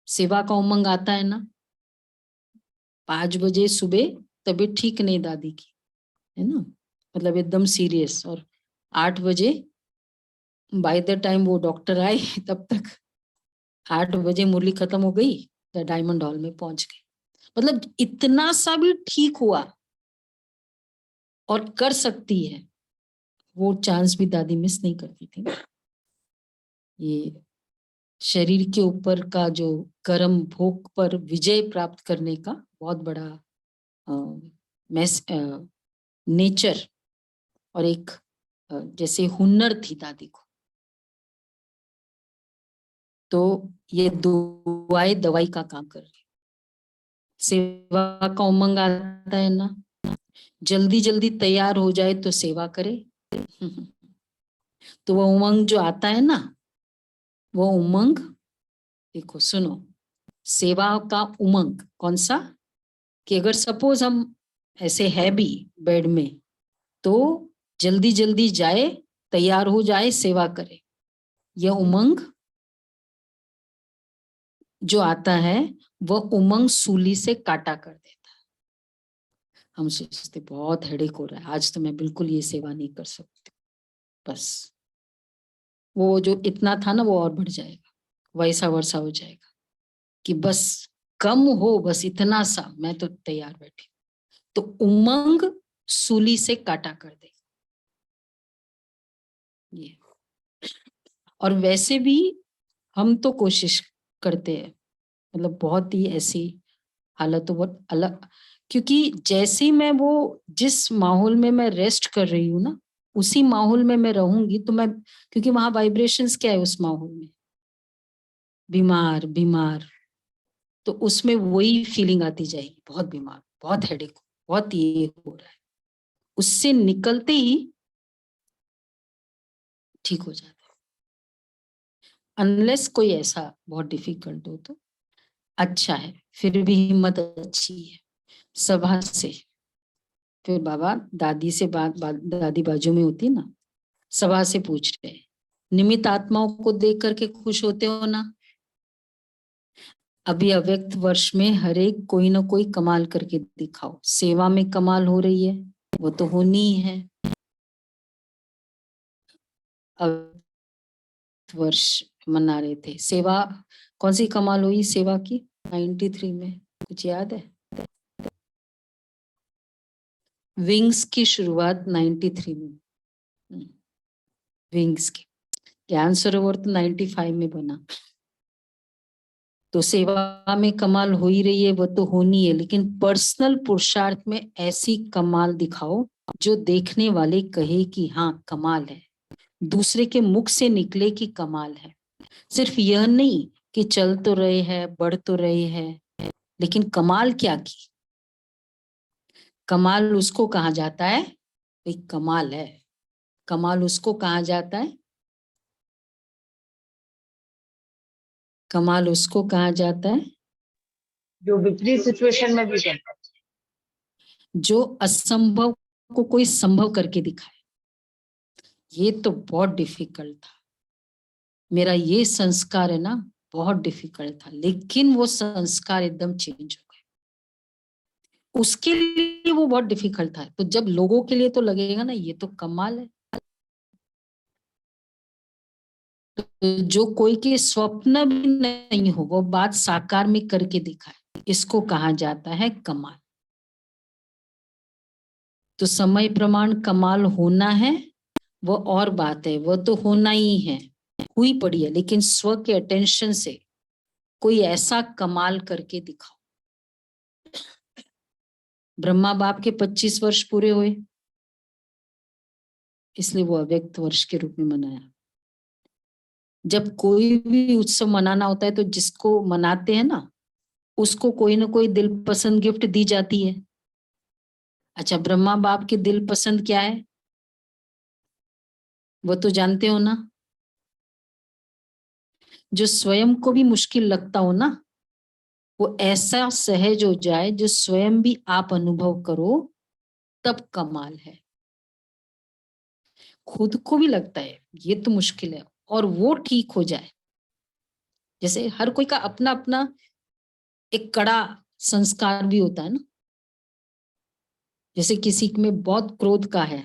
सेवा का उमंग आता है ना, 5 बजे सुबह तबीयत ठीक नहीं दादी की, है ना, मतलब एकदम सीरियस, और 8 बजे बाय द टाइम वो डॉक्टर आए तब तक 8 बजे मुरली खत्म हो गई, तो डायमंड हॉल में पहुंच गई। मतलब इतना सा भी ठीक हुआ और कर सकती है, वो चांस भी दादी मिस नहीं करती थी। ये शरीर के ऊपर का जो कर्म भोग पर विजय प्राप्त करने का बहुत बड़ा नेचर और एक जैसे हुनर थी दादी को। तो ये दुआएं दवाई का काम कर रही। सेवा का उमंग आता है ना, जल्दी जल्दी तैयार हो जाए तो सेवा करे। तो वो उमंग जो आता है ना, वो उमंग देखो सुनो, सेवा का उमंग कौन सा, कि अगर सपोज हम ऐसे है भी बेड में, तो जल्दी जल्दी जाए, तैयार हो जाए, सेवा करे। यह उमंग जो आता है, वह उमंग सूली से काटा कर देता है। हम सोचते बहुत हेडेक हो रहा है आज, तो मैं बिल्कुल ये सेवा नहीं कर सकती, बस वो जो इतना था ना वो और बढ़ जाएगा, वैसा वर्षा हो जाएगा कि बस कम हो, बस इतना सा, मैं तो तैयार बैठी। तो उमंग सूली से काटा कर दे ये। और वैसे भी हम तो कोशिश करते हैं, मतलब बहुत ही ऐसी हालत तो बहुत अलग, क्योंकि जैसे मैं वो जिस माहौल में मैं रेस्ट कर रही हूँ ना, उसी माहौल में मैं रहूंगी तो मैं, क्योंकि वहां वाइब्रेशंस क्या है उस माहौल में, बीमार बीमार, तो उसमें वही फीलिंग आती जाएगी, बहुत बीमार, बहुत हेडेक, बहुत ये हो रहा है। उससे निकलते ही ठीक हो जाता है, अनलेस कोई ऐसा बहुत डिफिकल्ट हो तो। अच्छा है, फिर भी हिम्मत अच्छी है। सभा से फिर बाबा दादी से दादी बाजू में होती ना, सभा से पूछ रहे, निमित्त आत्माओं को देख करके खुश होते हो ना? अभी अव्यक्त वर्ष में हर एक कोई ना कोई कमाल करके दिखाओ। सेवा में कमाल हो रही है, वो तो होनी ही है। अव्यक्त वर्ष मना रहे थे, सेवा कौन सी कमाल हुई सेवा की 93 में, कुछ याद है? विंग्स की शुरुआत 93 में, विंग्स के। ज्ञान सरोवर तो 95 में बना, तो सेवा में कमाल हो ही रही है, वो तो होनी है, लेकिन पर्सनल पुरुषार्थ में ऐसी कमाल दिखाओ जो देखने वाले कहे कि हाँ कमाल है, दूसरे के मुख से निकले कि कमाल है। सिर्फ यह नहीं कि चल तो रहे हैं, बढ़ तो रहे हैं, लेकिन कमाल क्या की? कमाल उसको कहा जाता है, भाई कमाल है, कमाल उसको कहा जाता है, कमाल उसको कहा जाता है जो विपरीत सिचुएशन में भी करता है, जो असंभव को कोई संभव करके दिखाए। ये तो बहुत डिफिकल्ट था, मेरा ये संस्कार है ना, बहुत डिफिकल्ट था, लेकिन वो संस्कार एकदम चेंज हो गए। उसके लिए वो बहुत डिफिकल्ट था, तो जब लोगों के लिए तो लगेगा ना ये तो कमाल है। तो जो कोई के स्वप्न भी नहीं हो वो बात साकार में करके दिखाए, इसको कहा जाता है कमाल। तो समय प्रमाण कमाल होना है वो और बात है, वो तो होना ही है, हुई पड़ी है, लेकिन स्व के अटेंशन से कोई ऐसा कमाल करके दिखाओ। ब्रह्मा बाप के 25 वर्ष पूरे हुए, इसलिए वो अव्यक्त वर्ष के रूप में मनाया। जब कोई भी उत्सव मनाना होता है तो जिसको मनाते हैं ना, उसको कोई ना कोई दिल पसंद गिफ्ट दी जाती है। अच्छा, ब्रह्मा बाप के दिल पसंद क्या है वो तो जानते हो ना? जो स्वयं को भी मुश्किल लगता हो ना, वो ऐसा सहज हो जाए जो स्वयं भी आप अनुभव करो, तब कमाल है। खुद को भी लगता है ये तो मुश्किल है और वो ठीक हो जाए। जैसे हर कोई का अपना अपना एक कड़ा संस्कार भी होता है ना। जैसे किसी में बहुत क्रोध का है,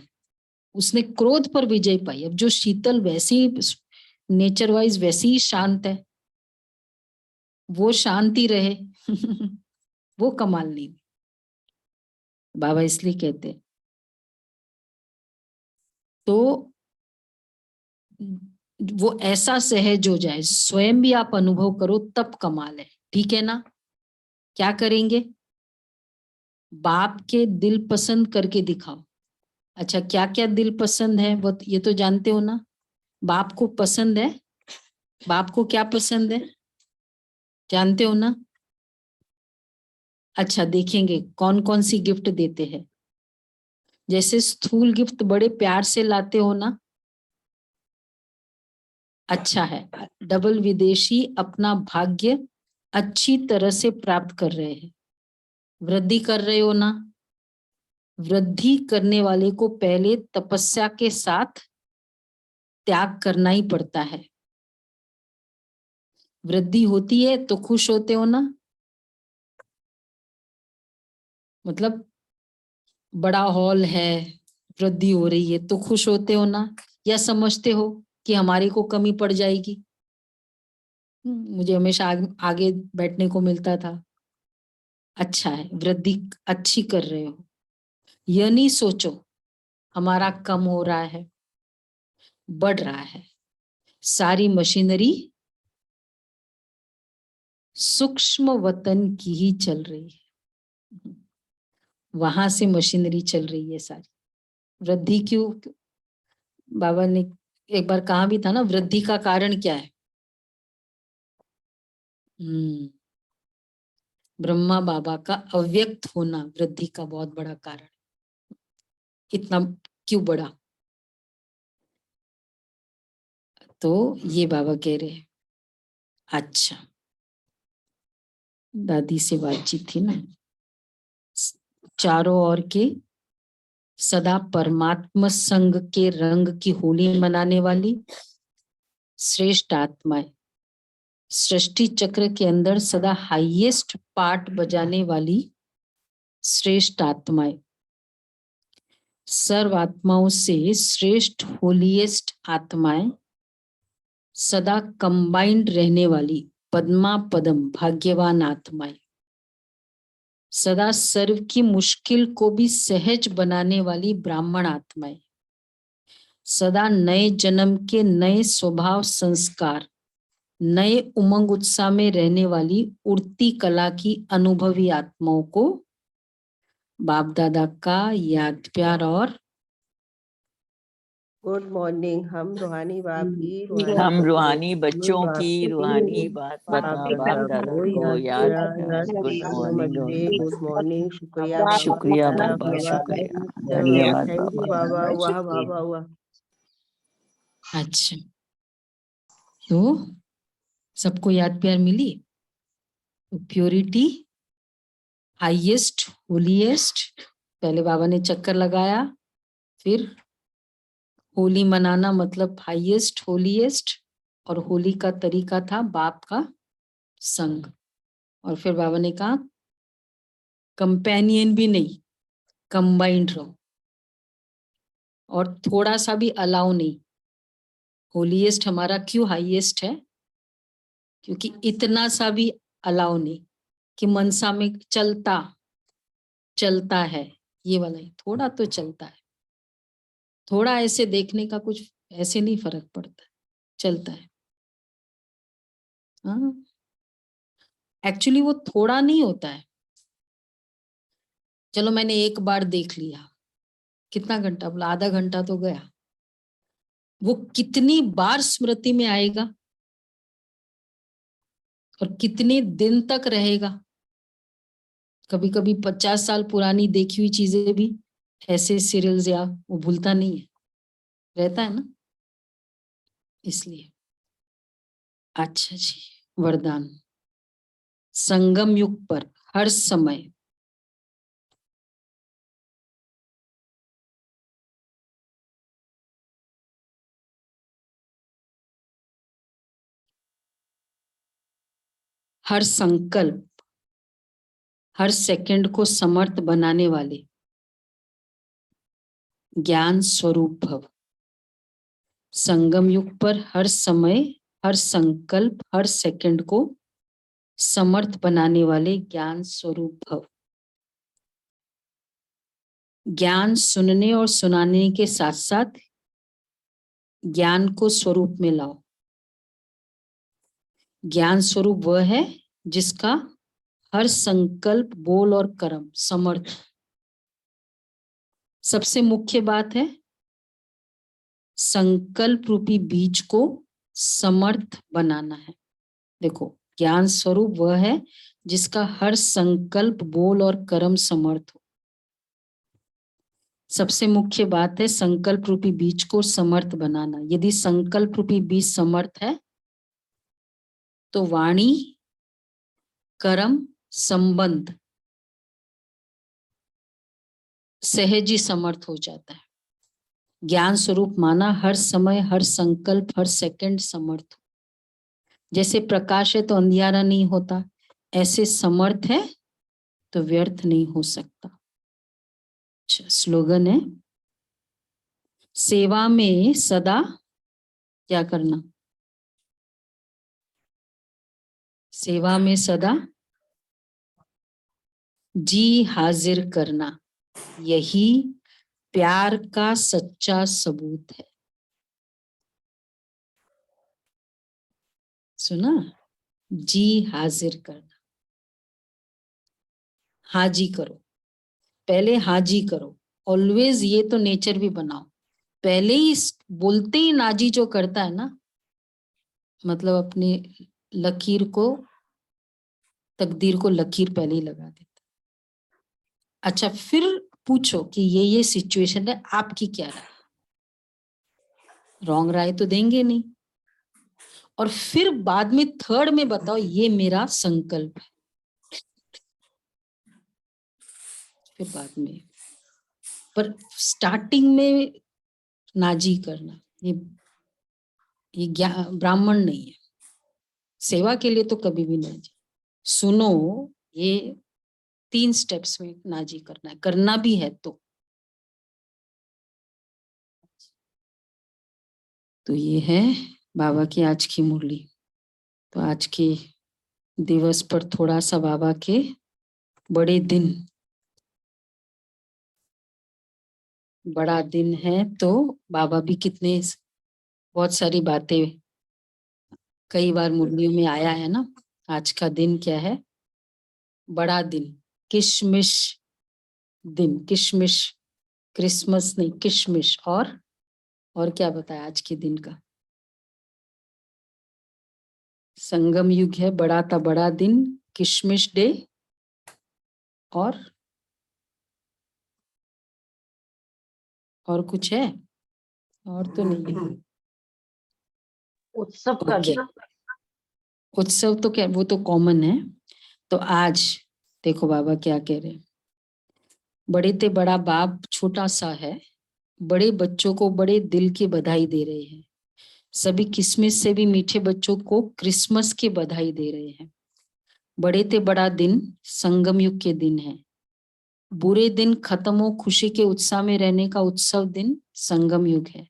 उसने क्रोध पर विजय पाई, अब जो शीतल वैसी नेचर वाइज वैसी ही शांत है, वो शांति रहे वो कमाल नहीं। बाबा इसलिए कहते तो वो ऐसा सहज हो जाए, स्वयं भी आप अनुभव करो, तब कमाल है। ठीक है ना? क्या करेंगे? बाप के दिल पसंद करके दिखाओ। अच्छा, क्या क्या दिल पसंद है वो ये तो जानते हो ना? बाप को पसंद है, बाप को क्या पसंद है जानते हो ना? अच्छा, देखेंगे कौन कौन सी गिफ्ट देते हैं। जैसे स्थूल गिफ्ट बड़े प्यार से लाते हो ना, अच्छा है। डबल विदेशी अपना भाग्य अच्छी तरह से प्राप्त कर रहे हैं, वृद्धि कर रहे हो ना। वृद्धि करने वाले को पहले तपस्या के साथ त्याग करना ही पड़ता है। वृद्धि होती है तो खुश होते हो ना, मतलब बड़ा हॉल है, वृद्धि हो रही है तो खुश होते हो ना, या समझते हो कि हमारे को कमी पड़ जाएगी? मुझे हमेशा आगे बैठने को मिलता था। अच्छा है, वृद्धि अच्छी कर रहे हो। यह नहीं सोचो हमारा कम हो रहा है, बढ़ रहा है। सारी मशीनरी सूक्ष्म वतन की ही चल रही है, वहां से मशीनरी चल रही है सारी। वृद्धि क्यों? बाबा ने एक बार कहा भी था ना, वृद्धि का कारण क्या है? ब्रह्मा बाबा का अव्यक्त होना वृद्धि का बहुत बड़ा कारण। इतना क्यों बड़ा? तो ये बाबा कह रहे हैं। अच्छा, दादी से बातचीत थी ना, चारों ओर के सदा परमात्मा संग के रंग की होली मनाने वाली श्रेष्ठ आत्माएं, सृष्टि चक्र के अंदर सदा हाईएस्ट पार्ट बजाने वाली श्रेष्ठ आत्माएं, सर्व आत्माओं से श्रेष्ठ होलीएस्ट आत्माएं, सदा कंबाइंड रहने वाली पद्मा पदम भाग्यवान आत्माएं, सदा सर्व की मुश्किल को भी सहज बनाने वाली ब्राह्मण आत्माएं, सदा नए जन्म के नए स्वभाव संस्कार, नए उमंग उत्साह में रहने वाली उड़ती कला की अनुभवी आत्माओं को बाप दादा का याद प्यार और गुड मॉर्निंग। हम रूहानी बाप की हम रूहानी बच्चों की रूहानी बात पता बाप दादा को याद गुड मॉर्निंग गुड मॉर्निंग। शुक्रिया शुक्रिया बाबा, शुक्रिया, धन्यवाद थैंक यू बाबा। बाबा। वाह बाबा वाह। अच्छा, तो सबको याद प्यार मिली। तो प्योरिटी, हाईएस्ट, होलीएस्ट, पहले बाबा ने चक्कर लगाया, फिर होली मनाना मतलब हाईएस्ट होलीएस्ट, और होली का तरीका था बाप का संग। और फिर बाबा ने कहा कंपेनियन भी नहीं, कंबाइंड रहो, और थोड़ा सा भी अलाउ नहीं। होलीएस्ट हमारा क्यों हाईएस्ट है? क्योंकि इतना सा भी अलाउ नहीं कि मनसा में चलता है, ये वाला ही थोड़ा तो चलता है, थोड़ा ऐसे देखने का कुछ ऐसे नहीं फर्क पड़ता, चलता है। हाँ, एक्चुअली वो थोड़ा नहीं होता है। चलो मैंने एक बार देख लिया, कितना घंटा बोला, आधा घंटा तो गया, वो कितनी बार स्मृति में आएगा और कितने दिन तक रहेगा। कभी कभी 50 साल पुरानी देखी हुई चीजें भी ऐसे सीरियल्स या वो भूलता नहीं है, रहता है ना, इसलिए। अच्छा जी, वरदान। संगम युग पर हर समय हर संकल्प, हर सेकंड को समर्थ बनाने वाले ज्ञान स्वरूप भव। संगम युग पर हर समय, हर संकल्प, हर सेकंड को समर्थ बनाने वाले ज्ञान स्वरूप भव। ज्ञान सुनने और सुनाने के साथ साथ ज्ञान को स्वरूप में लाओ। ज्ञान स्वरूप वह है जिसका हर संकल्प, बोल और कर्म समर्थ। सबसे मुख्य बात है संकल्प रूपी बीज को समर्थ बनाना है। देखो, ज्ञान स्वरूप वह है जिसका हर संकल्प, बोल और कर्म समर्थ हो। सबसे मुख्य बात है संकल्प रूपी बीज को समर्थ बनाना। यदि संकल्प रूपी बीज समर्थ है तो वाणी, कर्म, संबंध सहज ही समर्थ हो जाता है। ज्ञान स्वरूप माना हर समय, हर संकल्प, हर सेकंड समर्थ हो। जैसे प्रकाश है तो अंधियारा नहीं होता, ऐसे समर्थ है तो व्यर्थ नहीं हो सकता। अच्छा, स्लोगन है सेवा में सदा क्या करना? सेवा में सदा जी हाजिर करना, यही प्यार का सच्चा सबूत है। सुना? जी हाजिर करना, हाजी करो, पहले हाजी करो। ऑलवेज ये तो नेचर भी बनाओ, पहले ही बोलते ही नाजी जो करता है ना, मतलब अपनी लकीर को, तकदीर को लकीर पहले ही लगा देता। अच्छा, फिर पूछो कि ये सिचुएशन है, आपकी क्या राय? रॉन्ग राय तो देंगे नहीं। और फिर बाद में थर्ड में बताओ ये मेरा संकल्प है। फिर बाद में, पर स्टार्टिंग में नाजी करना, ये ब्राह्मण नहीं है। सेवा के लिए तो कभी भी नाजी। सुनो, ये 3 स्टेप्स में नाजी करना है, करना भी है तो ये है बाबा की आज की मुरली। तो आज के दिवस पर थोड़ा सा बाबा के बड़े दिन बड़ा दिन है तो बाबा भी कितने बहुत सारी बातें कई बार मुरलियों में आया है ना। आज का दिन क्या है? बड़ा दिन, किशमिश दिन, किशमिश, क्रिसमस नहीं, किशमिश। और क्या बताया आज के दिन का? संगम युग है, बड़ा था बड़ा दिन, किशमिश डे, और कुछ है? और तो नहीं है। उत्सव का ओके, दिन। उत्सव तो क्या, वो तो कॉमन है। तो आज देखो बाबा क्या कह रहे हैं। बड़े ते बड़ा बाप छोटा सा है, बड़े बच्चों को बड़े दिल की बधाई दे रहे हैं। सभी किस्मत से भी मीठे बच्चों को क्रिसमस की बधाई दे रहे हैं। बड़े ते बड़ा दिन संगम युग के दिन है। बुरे दिन खत्म हो खुशी के उत्साह में रहने का उत्सव दिन संगम युग है।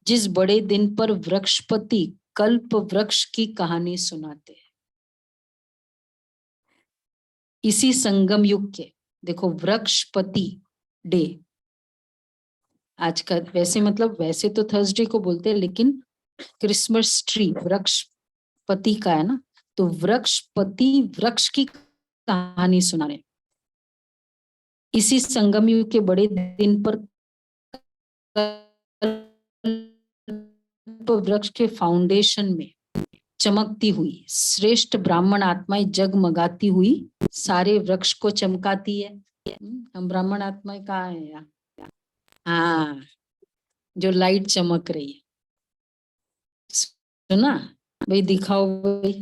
जिस बड़े दिन पर वृक्षपति कल्प वृक्ष की कहानी सुनाते हैं। इसी संगम युग के देखो वृक्षपति डे आज का, वैसे मतलब वैसे तो थर्सडे को बोलते हैं, लेकिन क्रिसमस ट्री वृक्षपति का है ना, तो वृक्षपति वृक्ष की कहानी सुना रहे। इसी संगम युग के बड़े दिन पर वृक्ष के फाउंडेशन में चमकती हुई श्रेष्ठ ब्राह्मण आत्माएं जगमगाती हुई सारे वृक्ष को चमकाती है। हम ब्राह्मण आत्माएं कहाँ है यार? हाँ, जो लाइट चमक रही है, सुना भाई? दिखाओ भाई।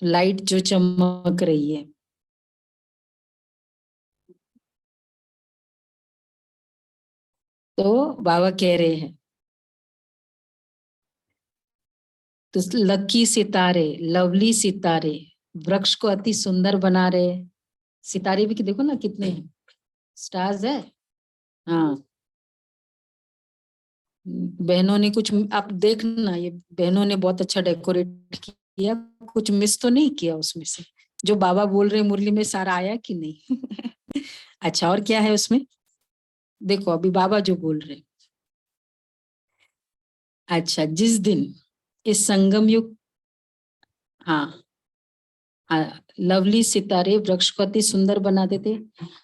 लाइट जो चमक रही है। तो बाबा कह रहे हैं तो लकी सितारे, लवली सितारे वृक्ष को अति सुंदर बना रहे हैं। सितारे भी देखो ना कितने हैं, स्टार्स है। हाँ, बहनों ने कुछ, आप देखना, ये बहनों ने बहुत अच्छा डेकोरेट किया, कुछ मिस तो नहीं किया उसमें से। जो बाबा बोल रहे मुरली में सारा आया कि नहीं? अच्छा, और क्या है उसमें? देखो अभी बाबा जो बोल रहे। अच्छा, जिस दिन इस संगम युग, हाँ, लवली सितारे वृक्ष को अति सुंदर बना देते।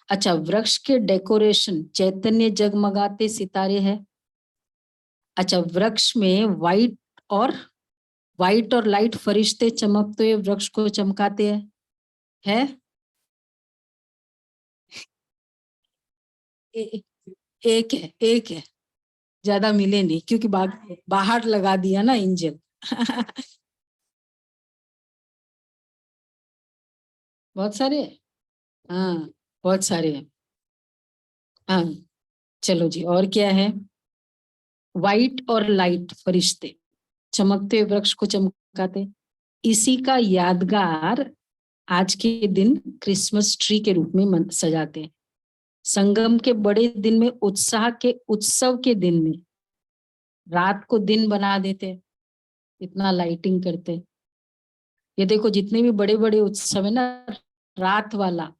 अच्छा, वृक्ष के डेकोरेशन चैतन्य जगमगाते सितारे है। अच्छा, वृक्ष में व्हाइट और लाइट फरिश्ते चमकते हुए वृक्ष को चमकाते हैं। है? एक है, ज्यादा मिले नहीं क्योंकि बाहर लगा दिया ना इंजन। बहुत सारे हैं। हाँ, बहुत सारे हैं। हाँ, चलो जी, और क्या है? व्हाइट और लाइट फरिश्ते चमकते हुए वृक्ष को चमकाते। इसी का यादगार आज के दिन क्रिसमस ट्री के रूप में सजाते हैं। संगम के बड़े दिन में उत्सव के दिन में रात को दिन बना देते, इतना लाइटिंग करते। ये देखो जितने भी बड़े बड़े उत्सव है ना, रात वाला,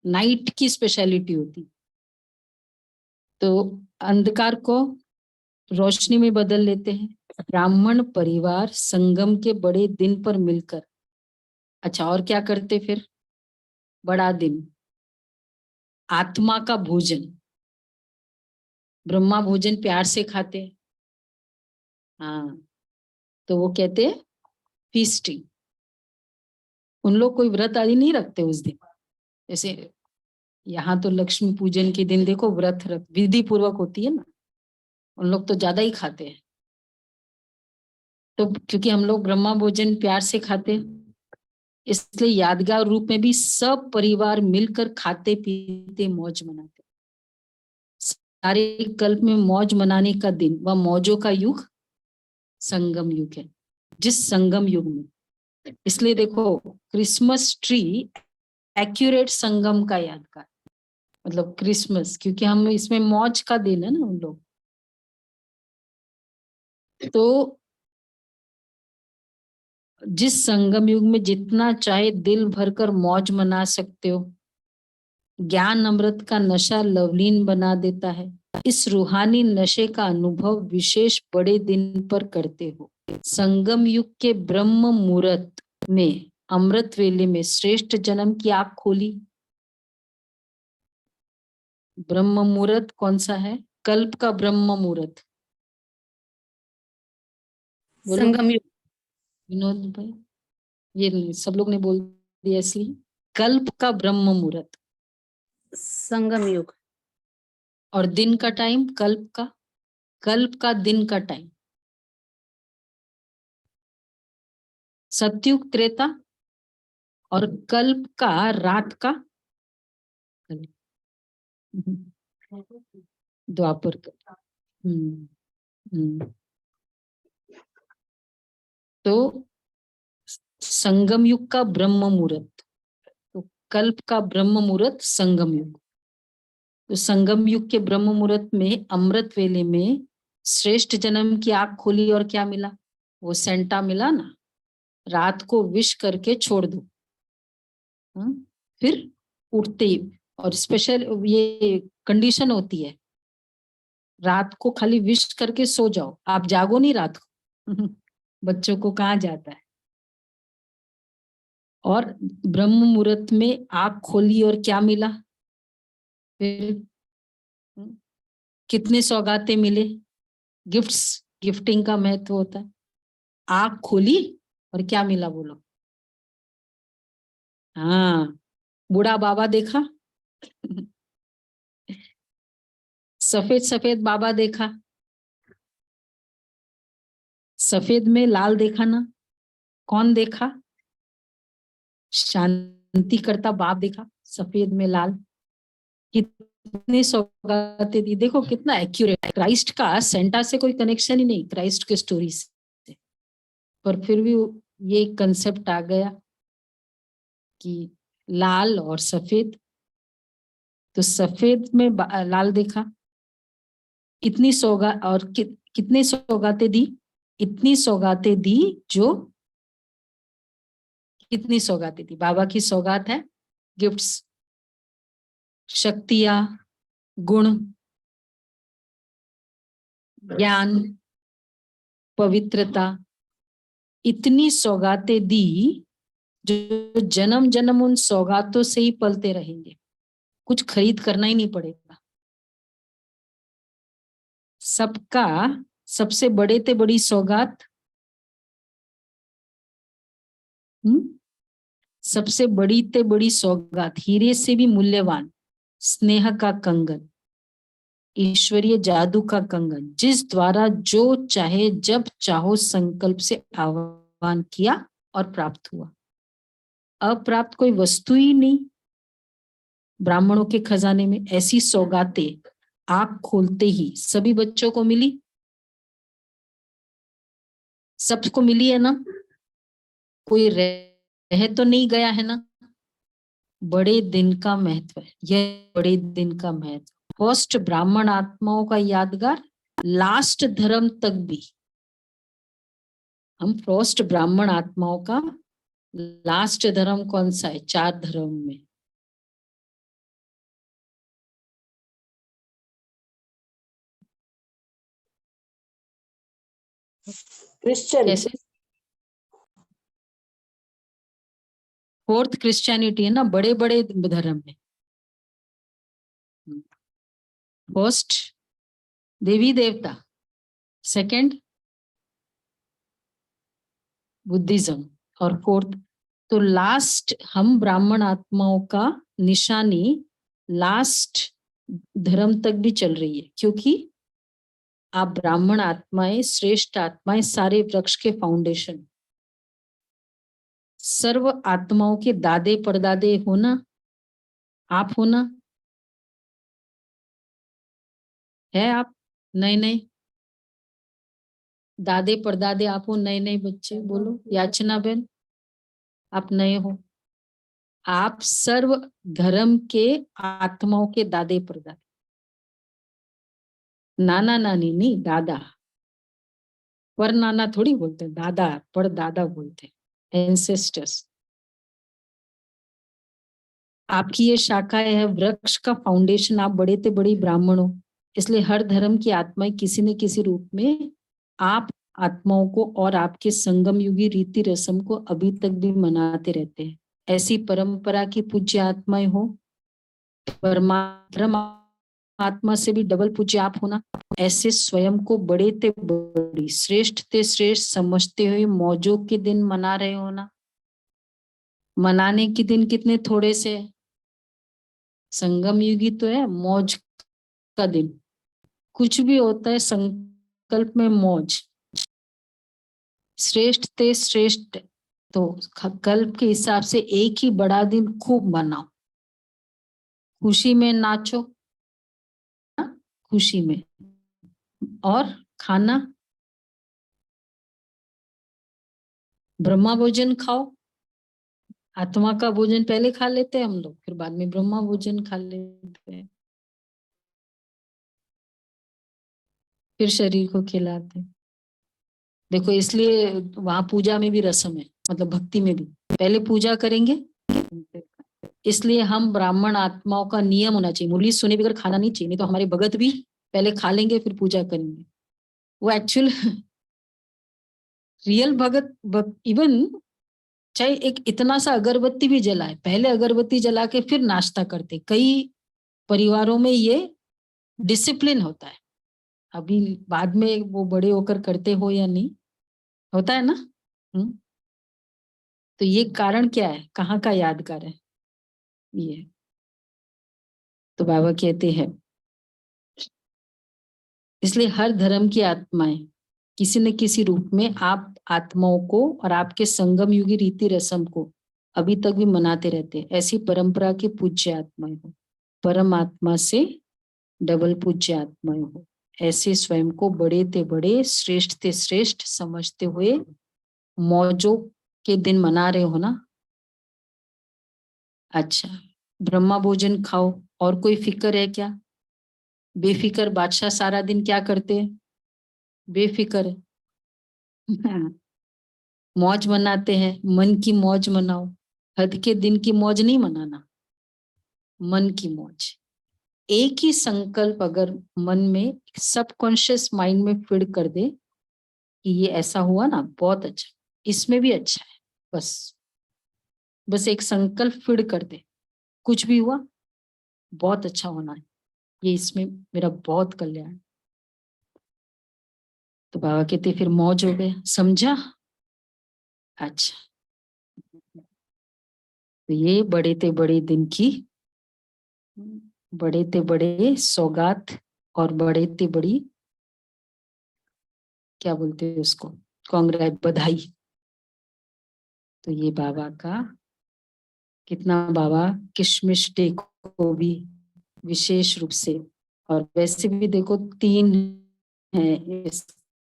नाइट की स्पेशलिटी होती। तो अंधकार को रोशनी में बदल लेते हैं। ब्राह्मण परिवार संगम के बड़े दिन पर मिलकर, अच्छा और क्या करते फिर? बड़ा दिन आत्मा का भोजन, ब्रह्मा भोजन प्यार से खाते। हाँ, तो वो कहते हैं फीस्टिंग। उन लोग कोई व्रत आदि नहीं रखते उस दिन, जैसे यहाँ तो लक्ष्मी पूजन के दिन देखो व्रत विधि पूर्वक होती है ना, उन लोग तो ज्यादा ही खाते हैं। तो क्योंकि हम लोग ब्रह्मा भोजन प्यार से खाते हैं, इसलिए यादगार रूप में भी सब परिवार मिलकर खाते पीते मौज मनाते। सारे कल्प में मौज मनाने का दिन व मौजों का युग संगम युग है। जिस संगम युग में, इसलिए देखो क्रिसमस ट्री एक्यूरेट संगम का यादगार, मतलब क्रिसमस, क्योंकि हम इसमें मौज का दिन है ना उन लोग। तो जिस संगम युग में जितना चाहे दिल भरकर मौज मना सकते हो, ज्ञान अमृत का नशा लवलीन बना देता है। इस रूहानी नशे का अनुभव विशेष बड़े दिन पर करते हो। संगम युग के ब्रह्म मुहूर्त में अमृत वेले में श्रेष्ठ जन्म की आंख खोली। ब्रह्म मुहूर्त कौन सा है? कल्प का ब्रह्म मुहूर्त। बोलो संगम युग। विनोद भाई, ये नहीं, सब लोग ने बोल दिया इसलिए। कल्प का ब्रह्म मुहूर्त संगम युग। और दिन का टाइम कल्प का दिन का टाइम सतयुग त्रेता और कल्प का रात का द्वापर का। तो संगम युग का ब्रह्म मुहूर्त, तो कल्प का ब्रह्म मुहूर्त संगम युग। तो संगम युग के ब्रह्म मुहूर्त में अमृत वेले में श्रेष्ठ जन्म की आंख खोली और क्या मिला? वो सेंटा मिला ना, रात को विश करके छोड़ दो। फिर उठते ही, और स्पेशल ये कंडीशन होती है, रात को खाली विश करके सो जाओ, आप जागो नहीं रात को। बच्चों को कहाँ जाता है। और ब्रह्म मुहूर्त में आंख खोली और क्या मिला? फिर कितने सौगाते मिले? गिफ्ट्स, गिफ्टिंग का महत्व होता है। आंख खोली और क्या मिला बोलो? हाँ, बूढ़ा बाबा देखा। सफेद सफेद बाबा देखा। सफेद में लाल देखा ना? कौन देखा? शांति करता बाप देखा सफेद में लाल। कितनी सौगातें दी, देखो कितना एक्यूरेट। क्राइस्ट का सेंटा से कोई कनेक्शन ही नहीं, क्राइस्ट के स्टोरी से, पर फिर भी ये कंसेप्ट आ गया कि लाल और सफेद। तो सफेद में लाल देखा। इतनी सौगा और कितने सौगातें दी? इतनी सौगातें दी जो, कितनी सौगातें दी? बाबा की सौगात है गिफ्ट्स, शक्तियां, गुण, ज्ञान, पवित्रता। इतनी सौगातें दी जो जन्म जन्म उन सौगातों से ही पलते रहेंगे, कुछ खरीद करना ही नहीं पड़ेगा। सबका सबसे बड़े ते बड़ी सौगात, सबसे बड़ी ते बड़ी सौगात, हीरे से भी मूल्यवान स्नेह का कंगन, ईश्वरीय जादू का कंगन, जिस द्वारा जो चाहे जब चाहो संकल्प से आह्वान किया और प्राप्त हुआ। अप्राप्त कोई वस्तु ही नहीं। ब्राह्मणों के खजाने में ऐसी सौगातें आंख खोलते ही सभी बच्चों को मिली। सबको मिली है ना? कोई रह तो नहीं गया है ना? बड़े दिन का महत्व है यह, बड़े दिन का महत्व। फर्स्ट ब्राह्मण आत्माओं का यादगार, लास्ट धर्म तक भी। हम फर्स्ट ब्राह्मण आत्माओं का लास्ट धर्म कौन सा है? 4 धर्म में क्रिश्चियन। कैसे? 4th क्रिश्चियनिटी है ना, बड़े बड़े धर्म में। फर्स्ट देवी देवता, सेकंड बुद्धिज्म और 4th, तो लास्ट हम ब्राह्मण आत्माओं का निशानी लास्ट धर्म तक भी चल रही है, क्योंकि आप ब्राह्मण आत्माएं, श्रेष्ठ आत्माएं, सारे वृक्ष के फाउंडेशन, सर्व आत्माओं के दादे परदादे होना आप होना है। आप नए नए दादे परदादे आप हो, नए नए बच्चे। बोलो याचना बहन, आप नए हो। आप सर्व धर्म के आत्माओं के दादे परदादे, नाना नानी नहीं, दादा। पर नाना थोड़ी बोलते, दादा पर दादा बोलते, एंसेस्टर्स। आपकी ये शाखा है, वृक्ष का फाउंडेशन आप बड़े ते बड़ी ब्राह्मण हो, इसलिए हर धर्म की आत्माएं किसी न किसी रूप में आप आत्माओं को और आपके संगम युगी रीति रस्म को अभी तक भी मनाते रहते हैं। ऐसी परंपरा की पूज्य आत्माएं हो, परमात्मा से भी डबल पूज्य आप होना, ऐसे स्वयं को बड़े ते बड़ी श्रेष्ठ ते श्रेष्ठ समझते हुए मौजों के दिन मना रहे हो ना। मनाने के दिन कितने थोड़े से, संगम युगी तो है मौज का दिन, कुछ भी होता है संकल्प में मौज। श्रेष्ठ ते श्रेष्ठ, तो कल्प के हिसाब से एक ही बड़ा दिन खूब मनाओ, खुशी में नाचो, खुशी में, और खाना ब्रह्मा भोजन खाओ। आत्मा का भोजन पहले खा लेते हैं हम लोग, फिर बाद में ब्रह्मा भोजन खा लेते हैं, फिर शरीर को खिलाते हैं। देखो इसलिए वहां पूजा में भी रस्म है, मतलब भक्ति में भी पहले पूजा करेंगे, इसलिए हम ब्राह्मण आत्माओं का नियम होना चाहिए, मुरली सुने बगैर खाना नहीं चाहिए, नहीं तो हमारे भगत भी पहले खा लेंगे फिर पूजा करेंगे। वो एक्चुअल रियल भगत इवन चाहे एक इतना सा अगरबत्ती भी जलाए, पहले अगरबत्ती जला के फिर नाश्ता करते। कई परिवारों में ये डिसिप्लिन होता है, अभी बाद में वो बड़े होकर करते हो या नहीं, होता है ना। तो ये कारण क्या है, कहाँ का यादगार है ये। तो बाबा कहते हैं इसलिए हर धर्म की आत्माएं किसी न किसी रूप में आप आत्माओं को और आपके संगम युगी रीति रस्म को अभी तक भी मनाते रहते हैं। ऐसी परंपरा की पूज्य आत्माएं हो, परमात्मा से डबल पूज्य आत्माएं हो, ऐसे स्वयं को बड़े ते बड़े श्रेष्ठ ते श्रेष्ठ समझते हुए मौजों के दिन मना रहे हो ना। अच्छा, ब्रह्मा भोजन खाओ, और कोई फिक्र है क्या? बेफिक्र बादशाह सारा दिन क्या करते हैं, बेफिक्र है। मौज मनाते हैं, मन की मौज मनाओ, हद के दिन की मौज नहीं मनाना, मन की मौज। एक ही संकल्प अगर मन में सबकॉन्शियस माइंड में फीड कर दे कि ये ऐसा हुआ ना, बहुत अच्छा, इसमें भी अच्छा है, बस एक संकल्प फीड कर दे, कुछ भी हुआ बहुत अच्छा होना है, ये इसमें मेरा बहुत कल्याण। तो बाबा कहते फिर मौज हो गया, समझा? अच्छा, तो ये बड़े ते बड़े दिन की, बड़े ते बड़े सौगात और बड़े ते बड़ी, क्या बोलते हैं उसको, कांग्रेट, बधाई। तो ये बाबा का कितना, बाबा किशमिश डे को भी विशेष रूप से, और वैसे भी देखो 3 है इस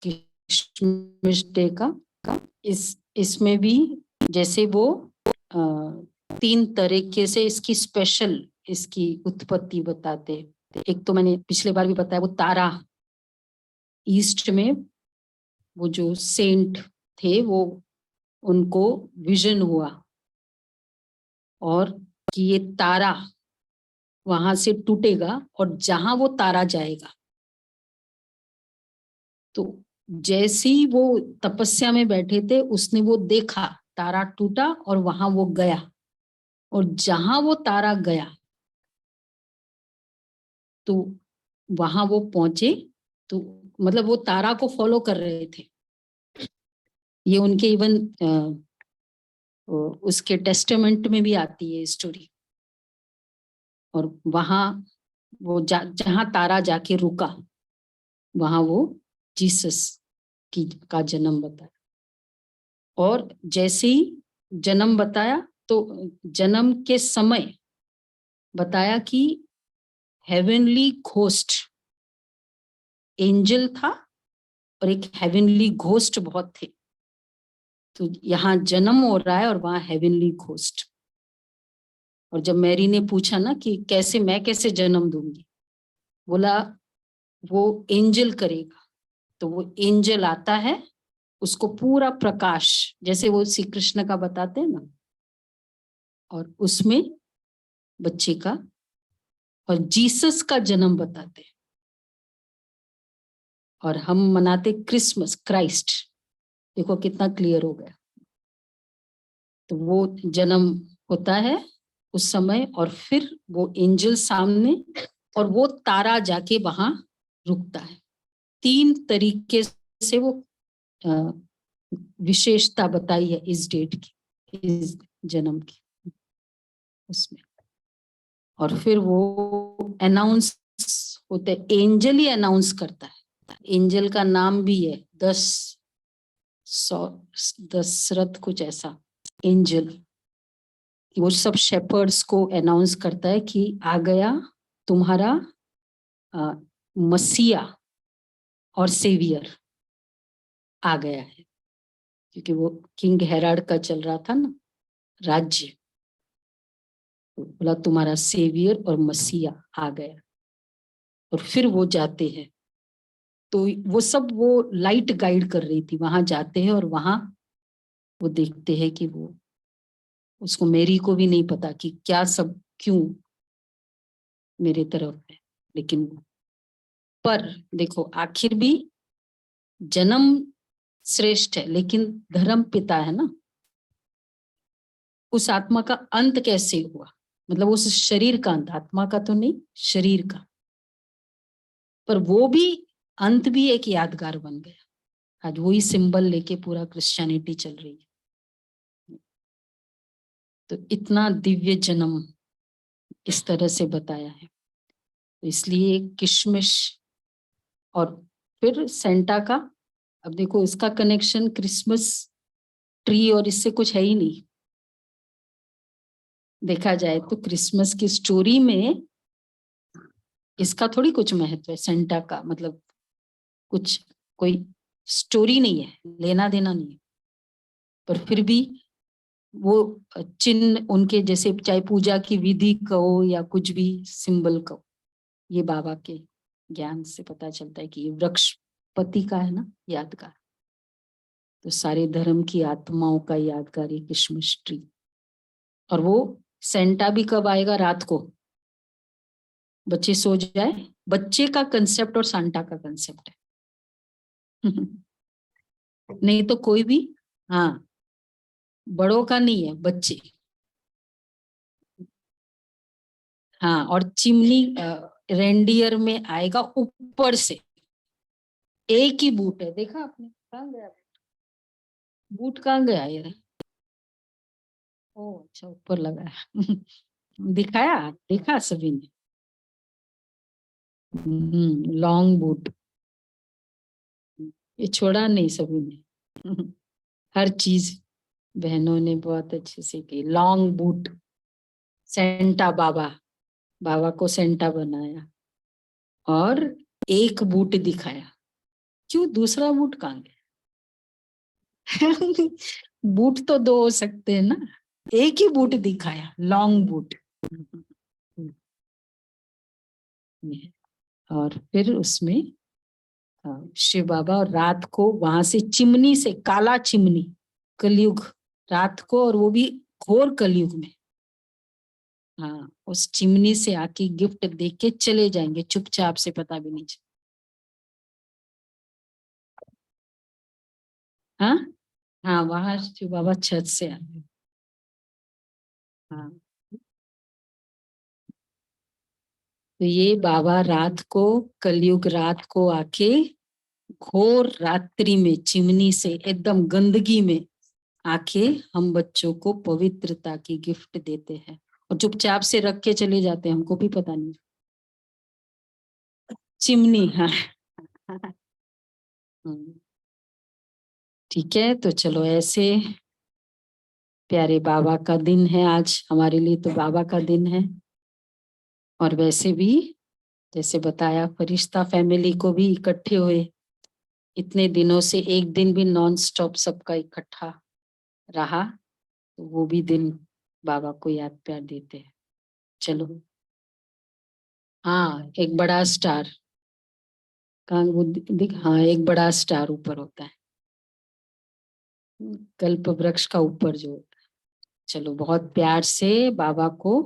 किशमिश डे का, इसमें भी जैसे वो 3 तरीके से इसकी स्पेशल इसकी उत्पत्ति बताते। एक तो मैंने पिछले बार भी बताया, वो तारा ईस्ट में वो जो सेंट थे वो उनको विजन हुआ, और कि ये तारा वहां से टूटेगा और जहां वो तारा जाएगा, तो जैसे ही वो तपस्या में बैठे थे उसने वो देखा, तारा टूटा और वहां वो गया, और जहां वो तारा गया तो वहां वो पहुंचे, तो मतलब वो तारा को फॉलो कर रहे थे। ये उनके इवन उसके टेस्टामेंट में भी आती है स्टोरी। और वहां वो जहां तारा जाके रुका, वहां वो जीसस का जन्म बताया। और जैसे ही जन्म बताया तो जन्म के समय बताया कि हेवनली घोस्ट, एंजल था और एक हेवनली घोस्ट बहुत थे, तो यहाँ जन्म हो रहा है और वहां हेवनली घोस्ट। और जब मैरी ने पूछा ना कि कैसे, मैं कैसे जन्म दूंगी, बोला वो एंजल करेगा। तो वो एंजल आता है, उसको पूरा प्रकाश जैसे वो श्री कृष्ण का बताते हैं ना, और उसमें बच्चे का, और जीसस का जन्म बताते हैं। और हम मनाते क्रिसमस, क्राइस्ट। देखो कितना क्लियर हो गया। तो वो जन्म होता है उस समय, और फिर वो एंजल सामने, और वो तारा जाके वहां रुकता है। 3 तरीके से वो विशेषता बताई है इस डेट की, इस जन्म की उसमें। और फिर वो अनाउंस होते, एंजल ही अनाउंस करता है। एंजल का नाम भी है दशरथ कुछ ऐसा एंजल। वो सब शेपर्ड्स को अनाउंस करता है कि आ गया तुम्हारा मसीहा और सेवियर आ गया है, क्योंकि वो किंग हेरोड का चल रहा था ना राज्य। तो बोला तुम्हारा सेवियर और मसीहा आ गया। और फिर वो जाते हैं, तो वो सब वो लाइट गाइड कर रही थी, वहां जाते हैं और वहां वो देखते हैं कि वो, उसको मेरी को भी नहीं पता कि क्या सब क्यों मेरे तरफ है, लेकिन पर देखो आखिर भी जन्म श्रेष्ठ है, लेकिन धर्म पिता है ना, उस आत्मा का अंत कैसे हुआ, मतलब उस शरीर का अंत, आत्मा का तो नहीं, शरीर का, पर वो भी अंत भी एक यादगार बन गया। आज वही सिंबल लेके पूरा क्रिश्चियनिटी चल रही है। तो इतना दिव्य जन्म इस तरह से बताया है, तो इसलिए किशमिश। और फिर सेंटा का, अब देखो इसका कनेक्शन क्रिसमस ट्री और इससे कुछ है ही नहीं। देखा जाए तो क्रिसमस की स्टोरी में इसका थोड़ी कुछ महत्व है, सेंटा का मतलब कुछ कोई स्टोरी नहीं है, लेना देना नहीं है। पर फिर भी वो चिन्ह उनके, जैसे चाहे पूजा की विधि कहो या कुछ भी सिंबल कहो, ये बाबा के ज्ञान से पता चलता है कि ये वृक्ष पति का है ना, यादगार। तो सारे धर्म की आत्माओं का यादगार ये किशमिश ट्री। और वो सेंटा भी कब आएगा? रात को, बच्चे सो जाए। बच्चे का कंसेप्ट और सांता का कंसेप्ट है। नहीं तो कोई भी, हाँ, बड़ों का नहीं है, बच्चे। हाँ, और चिमनी रेंडियर में आएगा ऊपर से, एक ही बूट है, देखा आपने? कहाँ गया बूट? कहाँ गया ये? ओ अच्छा, ऊपर लगा है। दिखाया, देखा सभी ने? लॉन्ग बूट, ये छोड़ा नहीं सभी ने। हर चीज बहनों ने बहुत अच्छे से की। लॉन्ग बूट, सेंटा बाबा, बाबा को सेंटा बनाया, और एक बूट दिखाया। क्यों? दूसरा बूट कहाँ गया? बूट तो 2 हो सकते हैं ना, एक ही बूट दिखाया, लॉन्ग बूट। और फिर उसमें शिव बाबा, और रात को वहां से चिमनी से, काला चिमनी, कलयुग रात को, और वो भी घोर कलयुग में। हाँ, उस चिमनी से आके गिफ्ट देके के चले जाएंगे चुपचाप से, पता भी नहीं चलेगा। हाँ हाँ, वहां शिव बाबा छत से आ रहे। हाँ, तो ये बाबा रात को, कलयुग रात को आके घोर रात्रि में चिमनी से एकदम गंदगी में आके हम बच्चों को पवित्रता की गिफ्ट देते हैं, और चुपचाप से रख के चले जाते हैं, हमको भी पता नहीं। चिमनी, हाँ। ठीक है, तो चलो, ऐसे प्यारे बाबा का दिन है आज हमारे लिए, तो बाबा का दिन है। और वैसे भी जैसे बताया, फरिश्ता फैमिली को भी इकट्ठे हुए इतने दिनों से, एक दिन भी नॉन स्टॉप सबका इकट्ठा रहा, तो वो भी दिन बाबा को याद प्यार देते हैं। चलो, हाँ, एक बड़ा स्टार, कहाँ वो दिख, हाँ, एक बड़ा स्टार ऊपर होता है, कल्प वृक्ष का ऊपर जो होता है। चलो, बहुत प्यार से बाबा को